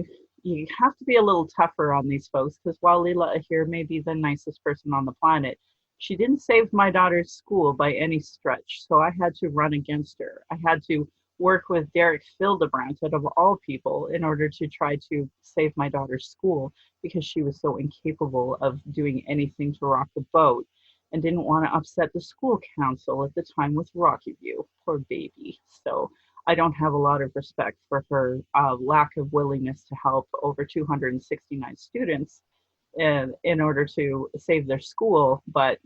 you have to be a little tougher on these folks, because while Leela here may be the nicest person on the planet, she didn't save my daughter's school by any stretch. So I had to run against her. I had to work with Derek Fildebrandt, out of all people, in order to try to save my daughter's school, because she was so incapable of doing anything to rock the boat and didn't want to upset the school council at the time with Rocky View. Poor baby. So I don't have a lot of respect for her lack of willingness to help over 269 students in order to save their school. But,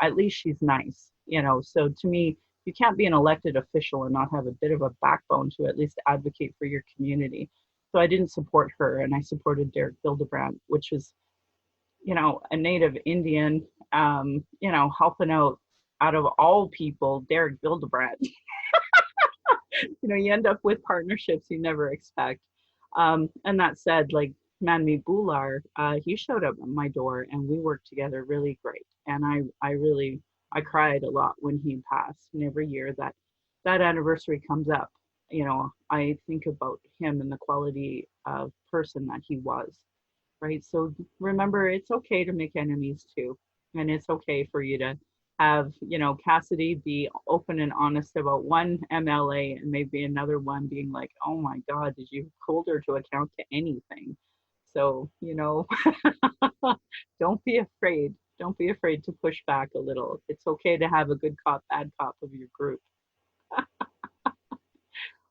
at least she's nice, So to me, you can't be an elected official and not have a bit of a backbone to at least advocate for your community. So I didn't support her, and I supported Derek Fildebrandt, which is, a native Indian, helping out of all people, Derek Fildebrandt. You end up with partnerships you never expect. And that said, like Manmi Bular, he showed up at my door and we worked together really great. And I cried a lot when he passed. And every year that anniversary comes up, I think about him and the quality of person that he was. Right. So remember, it's okay to make enemies too. And it's okay for you to have, Cassidy be open and honest about one MLA, and maybe another one being like, oh my God, did you hold her to account to anything? So, don't be afraid. Don't be afraid to push back a little. It's okay to have a good cop, bad cop of your group.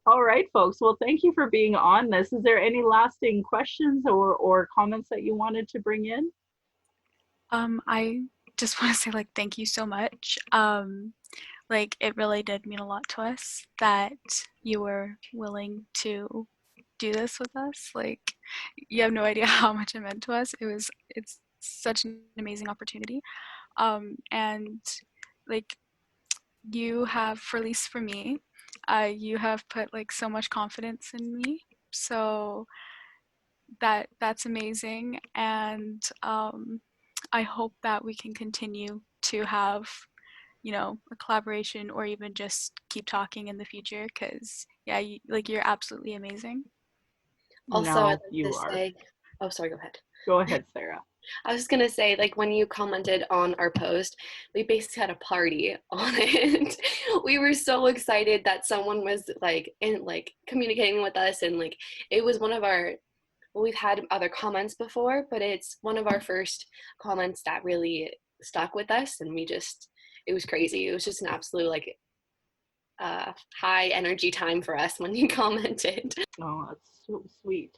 All right, folks. Well, thank you for being on this. Is there any lasting questions or comments that you wanted to bring in? I just want to say, thank you so much. It really did mean a lot to us that you were willing to do this with us. You have no idea how much it meant to us. It's such an amazing opportunity. And you have, for at least for me, you have put so much confidence in me. So that's amazing. And I hope that we can continue to have a collaboration, or even just keep talking in the future, because you're absolutely amazing. Also, No, I'd like you to are. say, oh, sorry, go ahead. Go ahead, Sarah. I was just gonna say, when you commented on our post, we basically had a party on it. We were so excited that someone was communicating with us, and it was one of our, well, we've had other comments before, but it's one of our first comments that really stuck with us, and it was crazy. It was just an absolute high energy time for us when you commented. Oh, that's so sweet.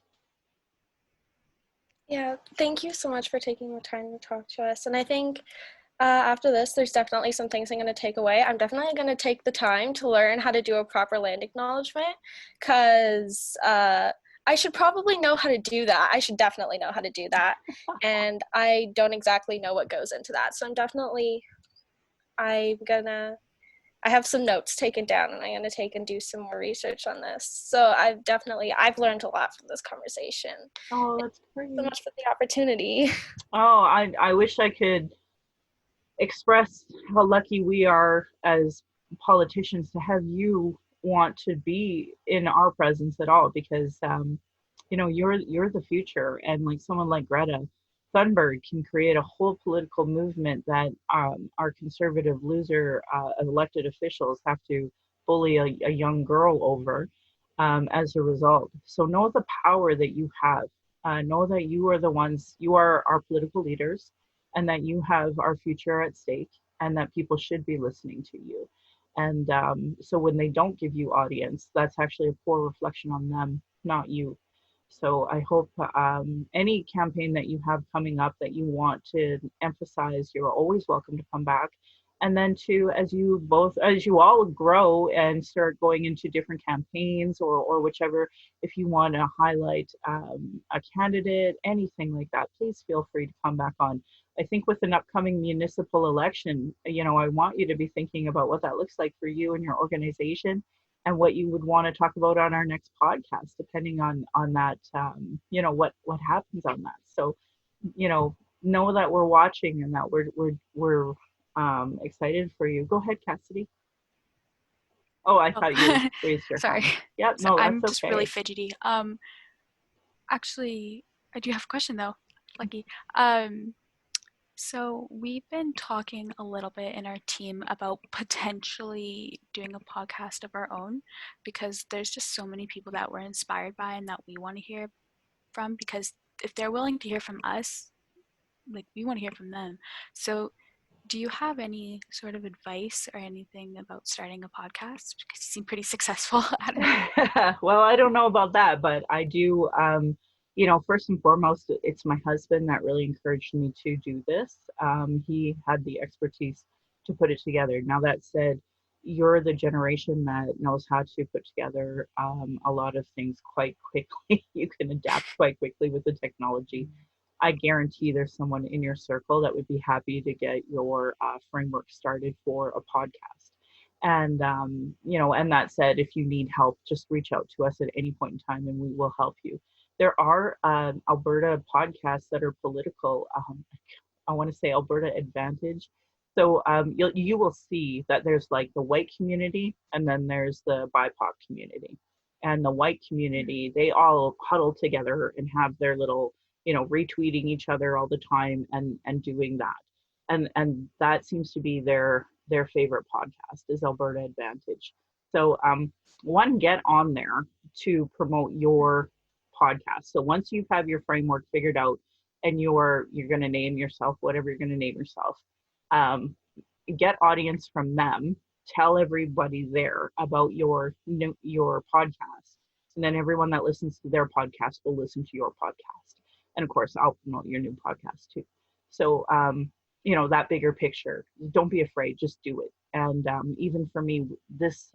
Yeah, thank you so much for taking the time to talk to us. And I think after this, there's definitely some things I'm going to take away. I'm definitely going to take the time to learn how to do a proper land acknowledgement, because I should probably know how to do that. I should definitely know how to do that. And I don't exactly know what goes into that. So I have some notes taken down, and I'm going to take and do some more research on this. So I've learned a lot from this conversation. Oh, that's great. So much for the opportunity. Oh, I wish I could express how lucky we are as politicians to have you want to be in our presence at all, because you're the future, and like someone like Greta Thunberg can create a whole political movement that our conservative loser elected officials have to bully a young girl over as a result. So know the power that you have. Know that you are the ones, you are our political leaders, and that you have our future at stake, and that people should be listening to you. And so when they don't give you audience, that's actually a poor reflection on them, not you. So I hope any campaign that you have coming up that you want to emphasize, you're always welcome to come back. And then too, as you all grow and start going into different campaigns or whichever, if you want to highlight a candidate, anything like that, please feel free to come back on. I think with an upcoming municipal election, I want you to be thinking about what that looks like for you and your organization, and what you would want to talk about on our next podcast, depending on that, what happens on that. So, know that we're watching, and that we're excited for you. Go ahead, Cassidy. Oh, I thought you raised your Sorry. hand. Yep, So no, I'm that's just okay. really fidgety. Actually, I do have a question though. Lucky. So we've been talking a little bit in our team about potentially doing a podcast of our own, because there's just so many people that we're inspired by and that we want to hear from, because if they're willing to hear from us, like, we want to hear from them. So do you have any sort of advice or anything about starting a podcast? Because you seem pretty successful at it. Well, I don't know about that, but I do. First and foremost, it's my husband that really encouraged me to do this. He had the expertise to put it together. Now, that said, you're the generation that knows how to put together a lot of things quite quickly. You can adapt quite quickly with the technology. I guarantee there's someone in your circle that would be happy to get your framework started for a podcast. And that said, if you need help, just reach out to us at any point in time, and we will help you. There are Alberta podcasts that are political. I want to say Alberta Advantage. So you will see that there's like the white community, and then there's the BIPOC community. And the white community, they all huddle together and have their little, retweeting each other all the time, and doing that. And that seems to be their favorite podcast, is Alberta Advantage. So one, get on there to promote your podcast. So once you have your framework figured out, and you're going to name yourself whatever you're going to name yourself, um, get audience from them. Tell everybody there about your podcast, and then everyone that listens to their podcast will listen to your podcast. And of course, I'll promote your new podcast too. So that bigger picture. Don't be afraid. Just do it. And even for me, this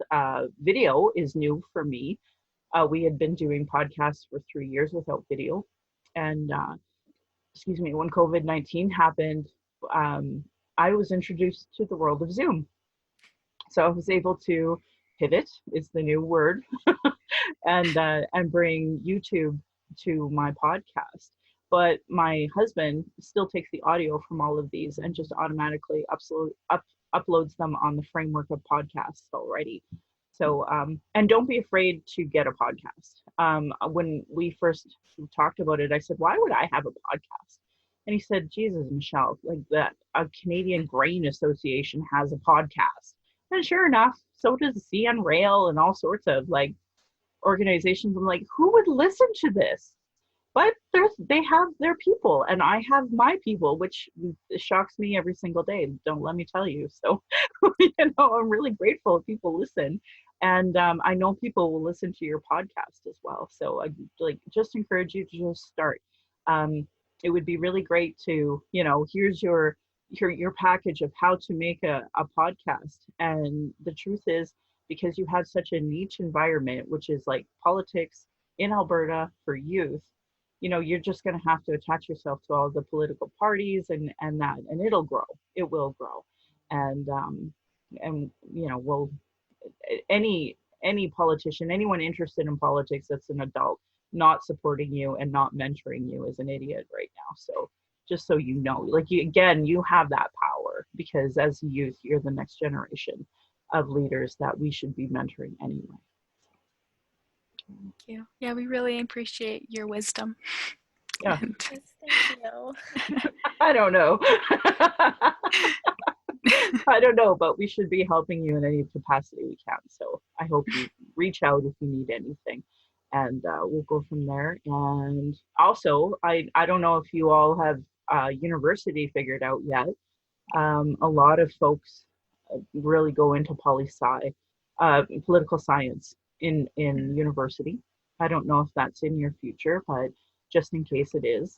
video is new for me. We had been doing podcasts for 3 years without video, and when COVID-19 happened, I was introduced to the world of Zoom. So I was able to pivot, is the new word, and bring YouTube to my podcast. But my husband still takes the audio from all of these and just automatically uploads them on the framework of podcasts already. So, and don't be afraid to get a podcast. When we first talked about it, I said, why would I have a podcast? And he said, Jesus, Michelle, like that, a Canadian Grain Association has a podcast. And sure enough, so does CN Rail and all sorts of like organizations. I'm like, who would listen to this? but they have their people, and I have my people, which shocks me every single day. Don't let me tell you. So, I'm really grateful if people listen, and I know people will listen to your podcast as well. So I like just encourage you to just start. It would be really great to, here's your package of how to make a podcast. And the truth is, because you have such a niche environment, which is like politics in Alberta for youth, you're just going to have to attach yourself to all the political parties and it'll grow. It will grow. And we'll any politician, anyone interested in politics that's an adult, not supporting you and not mentoring you is an idiot right now. So just so you know, like you have that power, because as youth, you're the next generation of leaders that we should be mentoring anyway. Thank you. Yeah, we really appreciate your wisdom. Yeah. Yes, thank you. I don't know. I don't know, but we should be helping you in any capacity we can. So I hope you reach out if you need anything, and we'll go from there. And also, I don't know if you all have university figured out yet. A lot of folks really go into political science in university. I don't know if that's in your future, but just in case it is,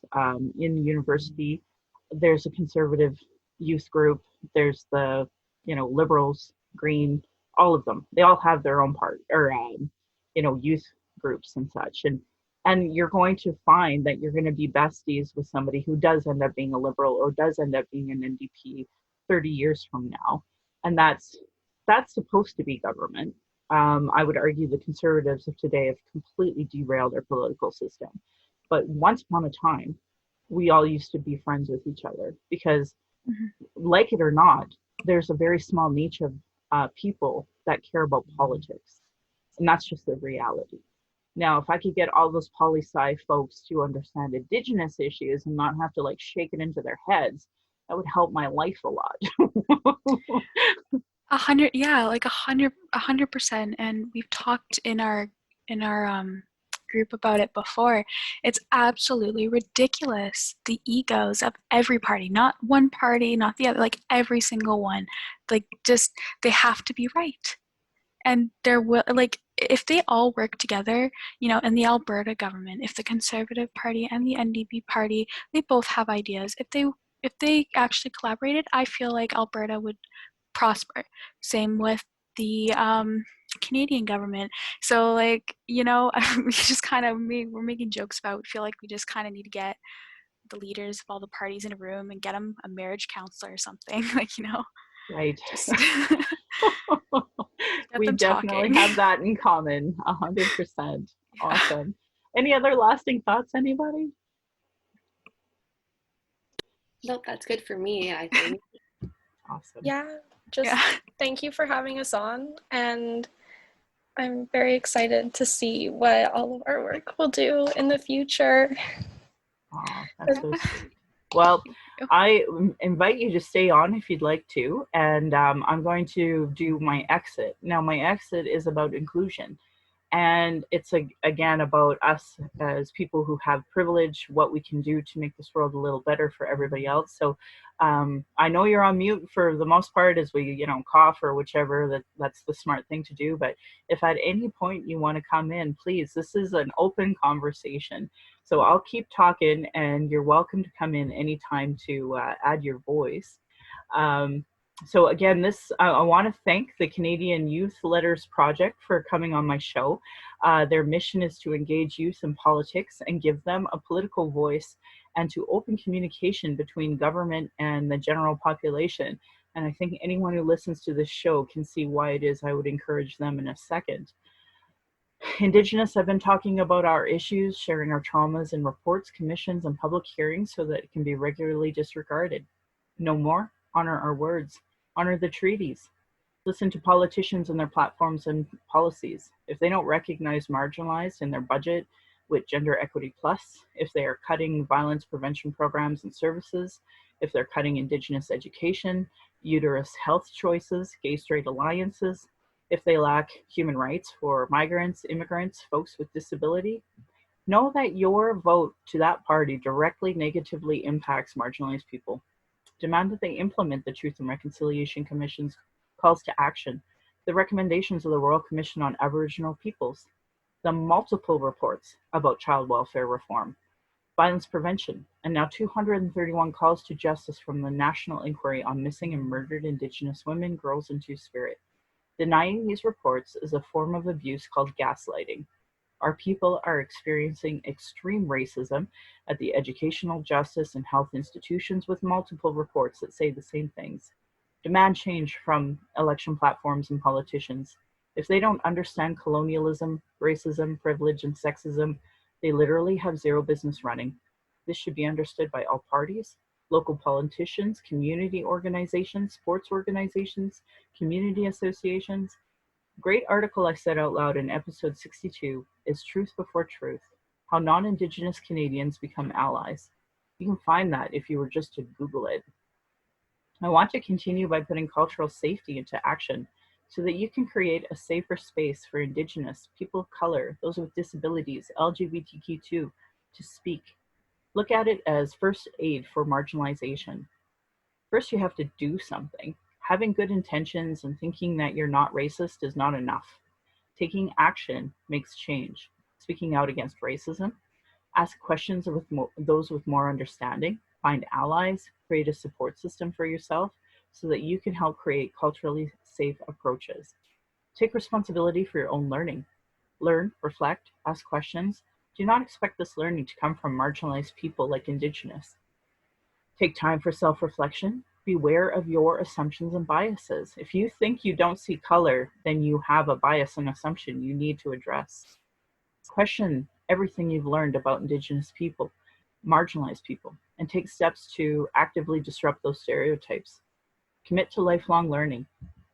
in university, there's a conservative youth group. There's the, liberals, green, all of them. They all have their own part, or youth groups and such. And you're going to find that you're going to be besties with somebody who does end up being a liberal or does end up being an NDP 30 years from now. And that's supposed to be government. I would argue the conservatives of today have completely derailed our political system. But once upon a time, we all used to be friends with each other because, like it or not, there's a very small niche of people that care about politics. And that's just the reality. Now, if I could get all those poli-sci folks to understand Indigenous issues and not have to like shake it into their heads, that would help my life a lot. 100, yeah, like 100%. And we've talked in our group about it before. It's absolutely ridiculous, the egos of every party, not one party, not the other, like every single one. Like, just, they have to be right. And there will, like, if they all work together, in the Alberta government, if the Conservative Party and the NDP Party, they both have ideas. If they actually collaborated, I feel like Alberta would prosper. Same with the Canadian government. So, like, we just kind of, we're making jokes about, we feel like we just kind of need to get the leaders of all the parties in a room and get them a marriage counselor or something, like, Right. just We definitely have that in common, 100%. Awesome. Any other lasting thoughts, anybody? Nope, that's good for me, I think. Awesome. Yeah, thank you for having us on, and I'm very excited to see what all of our work will do in the future. Oh, that's so sweet. Well, I invite you to stay on if you'd like to, and I'm going to do my exit. Now, my exit is about inclusion, and it's again about us as people who have privilege, what we can do to make this world a little better for everybody else. So I know you're on mute for the most part as we, cough or whichever, that's the smart thing to do. But if at any point you want to come in, please, this is an open conversation. So I'll keep talking, and you're welcome to come in anytime to add your voice. So again, I want to thank the Canadian Youth Letters Project for coming on my show. Their mission is to engage youth in politics and give them a political voice, and to open communication between government and the general population. And I think anyone who listens to this show can see why it is I would encourage them in a second. Indigenous, I've been talking about our issues, sharing our traumas in reports, commissions, and public hearings so that it can be regularly disregarded. No more. Honor our words. Honor the treaties. Listen to politicians and their platforms and policies. If they don't recognize marginalized in their budget with Gender Equity Plus, if they are cutting violence prevention programs and services, if they're cutting Indigenous education, uterus health choices, gay-straight alliances, if they lack human rights for migrants, immigrants, folks with disability, Know that your vote to that party directly negatively impacts marginalized people. Demand that they implement the Truth and Reconciliation Commission's calls to action, the recommendations of the Royal Commission on Aboriginal Peoples, the multiple reports about child welfare reform, violence prevention, and now 231 calls to justice from the National Inquiry on Missing and Murdered Indigenous Women, Girls, and Two-Spirit. Denying these reports is a form of abuse called gaslighting. Our people are experiencing extreme racism at the educational, justice, and health institutions with multiple reports that say the same things. Demand change from election platforms and politicians. If they don't understand colonialism, racism, privilege, and sexism, they literally have zero business running. This should be understood by all parties, local politicians, community organizations, sports organizations, community associations. Great article I said out loud in episode 62 is Truth Before Truth, How Non-Indigenous Canadians Become Allies. You can find that if you were just to Google it. I want to continue by putting cultural safety into action so that you can create a safer space for Indigenous, people of color, those with disabilities, LGBTQ2 to speak. Look at it as first aid for marginalization. First, you have to do something. Having good intentions and thinking that you're not racist is not enough. Taking action makes change. Speaking out against racism, ask questions with those with more understanding, find allies, create a support system for yourself so that you can help create culturally safe approaches. Take responsibility for your own learning. Learn, reflect, ask questions. Do not expect this learning to come from marginalized people like Indigenous. Take time for self-reflection. Beware of your assumptions and biases. If you think you don't see color, then you have a bias and assumption you need to address. Question everything you've learned about Indigenous people, marginalized people, and take steps to actively disrupt those stereotypes. Commit to lifelong learning.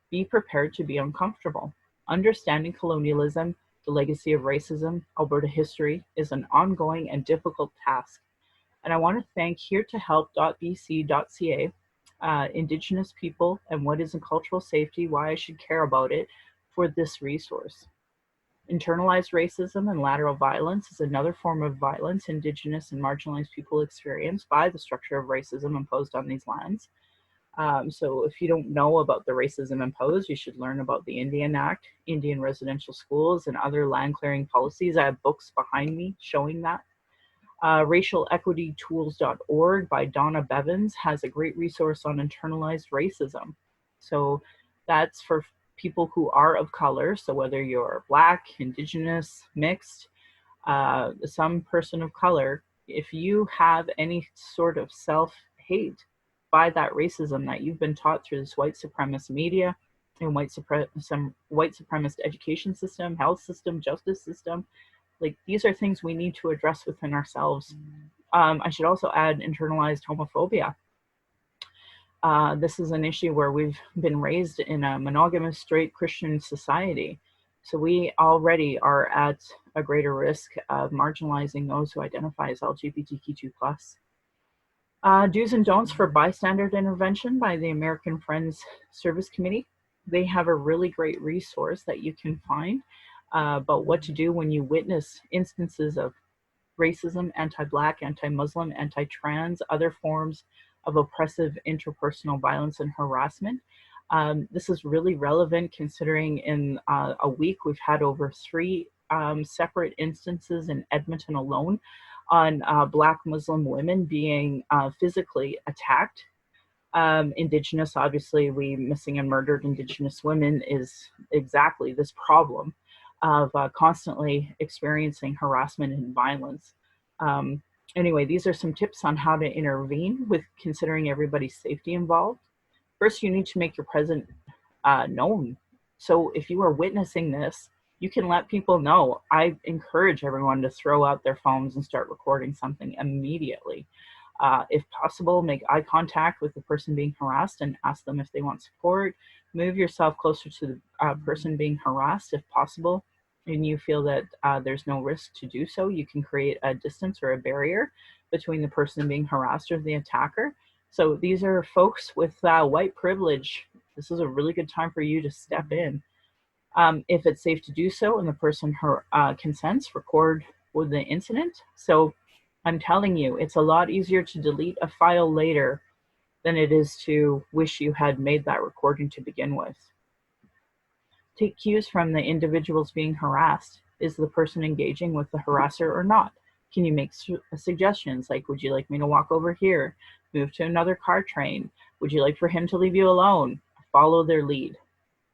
Be prepared to be uncomfortable. Understanding colonialism, the legacy of racism, Alberta history, is an ongoing and difficult task. And I want to thank heretohelp.bc.ca, Indigenous people and what is in cultural safety, why I should care about it, for this resource. Internalized racism and lateral violence is another form of violence Indigenous and marginalized people experience by the structure of racism imposed on these lands. So if you don't know about the racism imposed, you should learn about the Indian Act, Indian residential schools, and other land clearing policies. I have books behind me showing that. RacialEquityTools.org by Donna Bevins has a great resource on internalized racism. So that's for people who are of color. So whether you're Black, Indigenous, mixed, some person of color, if you have any sort of self-hate by that racism that you've been taught through this white supremacist media and white supremacist education system, health system, justice system, like these are things we need to address within ourselves. I should also add internalized homophobia. This is an issue where we've been raised in a monogamous, straight Christian society. So we already are at a greater risk of marginalizing those who identify as LGBTQ2+. Do's and don'ts for bystander intervention by the American Friends Service Committee. They have a really great resource that you can find about what to do when you witness instances of racism, anti-Black, anti-Muslim, anti-trans, other forms of oppressive interpersonal violence and harassment. This is really relevant considering in a week we've had over 3 separate instances in Edmonton alone on Black Muslim women being physically attacked. Indigenous, obviously, missing and murdered Indigenous women is exactly this problem of constantly experiencing harassment and violence. Anyway, these are some tips on how to intervene with considering everybody's safety involved. First, you need to make your presence known. So if you are witnessing this, you can let people know. I encourage everyone to throw out their phones and start recording something immediately. If possible, make eye contact with the person being harassed and ask them if they want support. Move yourself closer to the person being harassed if possible, and you feel that there's no risk to do so. You can create a distance or a barrier between the person being harassed or the attacker. So these are folks with white privilege. This is a really good time for you to step in. If it's safe to do so and the person consents, record with the incident. So I'm telling you, it's a lot easier to delete a file later than it is to wish you had made that recording to begin with. Take cues from the individuals being harassed. Is the person engaging with the harasser or not? Can you make suggestions like, would you like me to walk over here? Move to another car train? Would you like for him to leave you alone? Follow their lead.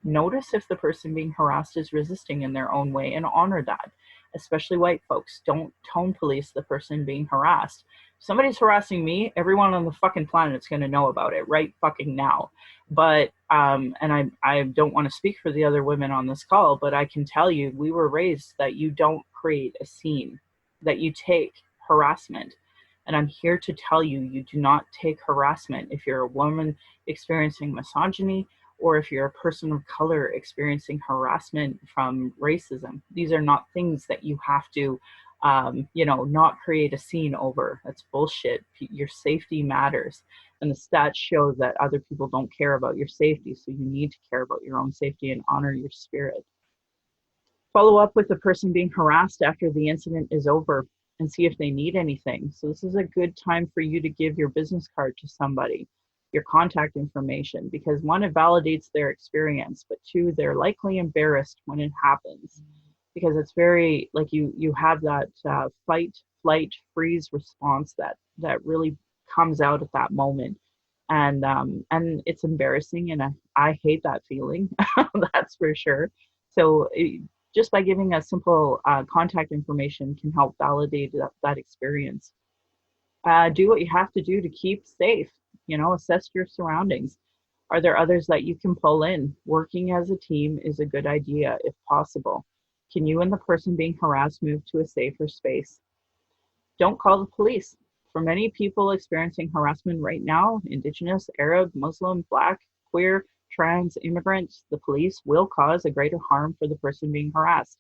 Notice if the person being harassed is resisting in their own way and honor that. Especially white folks, don't tone police the person being harassed. If somebody's harassing me, everyone on the fucking planet's going to know about it right fucking now. But, and I don't want to speak for the other women on this call, but I can tell you, we were raised that you don't create a scene, that you take harassment. And I'm here to tell you, you do not take harassment. If you're a woman experiencing misogyny, or if you're a person of color experiencing harassment from racism, these are not things that you have to, not create a scene over. That's bullshit. Your safety matters. And the stats show that other people don't care about your safety. So you need to care about your own safety and honor your spirit. Follow up with the person being harassed after the incident is over and see if they need anything. So this is a good time for you to give your business card to somebody, your contact information, because one, it validates their experience, but two, they're likely embarrassed when it happens, because it's very, like, you have that fight, flight, freeze response that really comes out at that moment. And it's embarrassing, and I hate that feeling. That's for sure. So just by giving a simple contact information can help validate that experience. Do what you have to do to keep safe. Assess your surroundings. Are there others that you can pull in? Working as a team is a good idea if possible. Can you and the person being harassed move to a safer space? Don't call the police. For many people experiencing harassment right now, Indigenous, Arab, Muslim, Black, queer, trans, immigrants, the police will cause a greater harm for the person being harassed.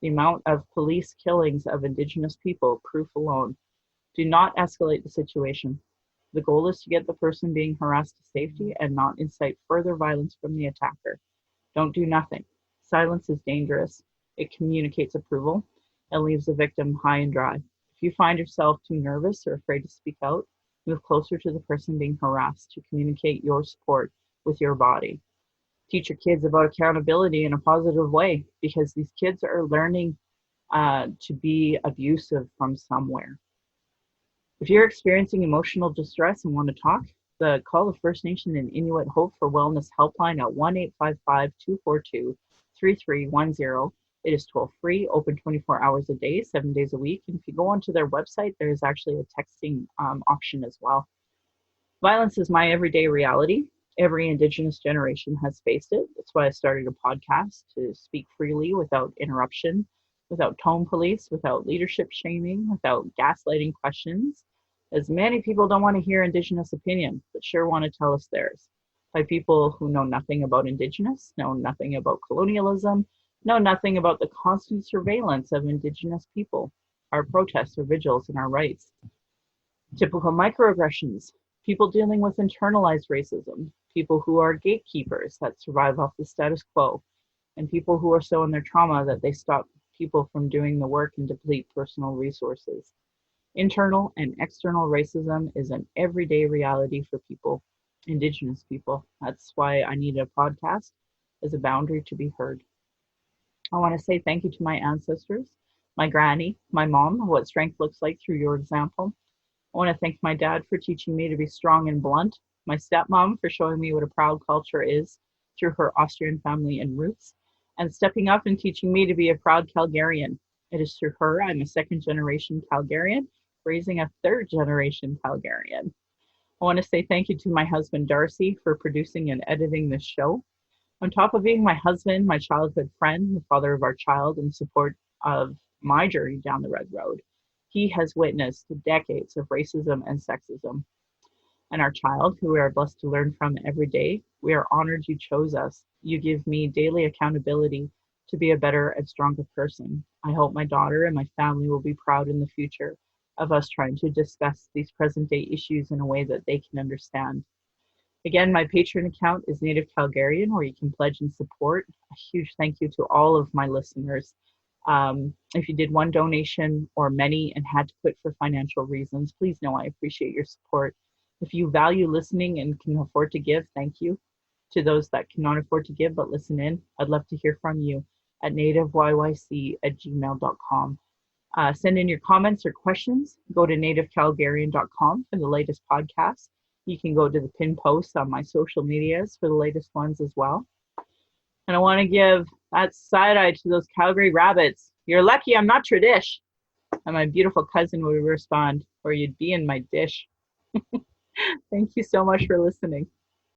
The amount of police killings of Indigenous people, proof alone. Do not escalate the situation. The goal is to get the person being harassed to safety and not incite further violence from the attacker. Don't do nothing. Silence is dangerous. It communicates approval and leaves the victim high and dry. If you find yourself too nervous or afraid to speak out, move closer to the person being harassed to communicate your support with your body. Teach your kids about accountability in a positive way, because these kids are learning to be abusive from somewhere. If you're experiencing emotional distress and want to talk, call the First Nation and Inuit Hope for Wellness helpline at 1-855-242-3310. It is toll-free, open 24 hours a day, 7 days a week. And if you go onto their website, there's actually a texting option as well. Violence is my everyday reality. Every Indigenous generation has faced it. That's why I started a podcast, to speak freely without interruption, without tone police, without leadership shaming, without gaslighting questions. As many people don't want to hear Indigenous opinion, but sure want to tell us theirs. By people who know nothing about Indigenous, know nothing about colonialism, know nothing about the constant surveillance of Indigenous people, our protests, our vigils, and our rights. Typical microaggressions, people dealing with internalized racism, people who are gatekeepers that survive off the status quo, and people who are so in their trauma that they stop people from doing the work and deplete personal resources. Internal and external racism is an everyday reality for people, Indigenous people. That's why I need a podcast as a boundary to be heard. I want to say thank you to my ancestors, my granny, my mom, what strength looks like through your example. I want to thank my dad for teaching me to be strong and blunt, my stepmom for showing me what a proud culture is through her Austrian family and roots, and stepping up and teaching me to be a proud Calgarian. It is through her I'm a second-generation Calgarian, raising a third-generation Calgarian. I want to say thank you to my husband, Darcy, for producing and editing this show. On top of being my husband, my childhood friend, the father of our child, and support of my journey down the red road, he has witnessed decades of racism and sexism. And our child, who we are blessed to learn from every day, we are honored you chose us. You give me daily accountability to be a better and stronger person. I hope my daughter and my family will be proud in the future of us trying to discuss these present day issues in a way that they can understand. Again, my Patreon account is Native Calgarian, where you can pledge and support. A huge thank you to all of my listeners. If you did one donation or many and had to quit for financial reasons, please know I appreciate your support. If you value listening and can afford to give, thank you. To those that cannot afford to give but listen in, I'd love to hear from you at nativeyyc@gmail.com. Send in your comments or questions. Go to nativecalgarian.com for the latest podcasts. You can go to the pin posts on my social medias for the latest ones as well. And I want to give that side eye to those Calgary rabbits. You're lucky I'm not Tradish. And my beautiful cousin would respond, or you'd be in my dish. Thank you so much for listening.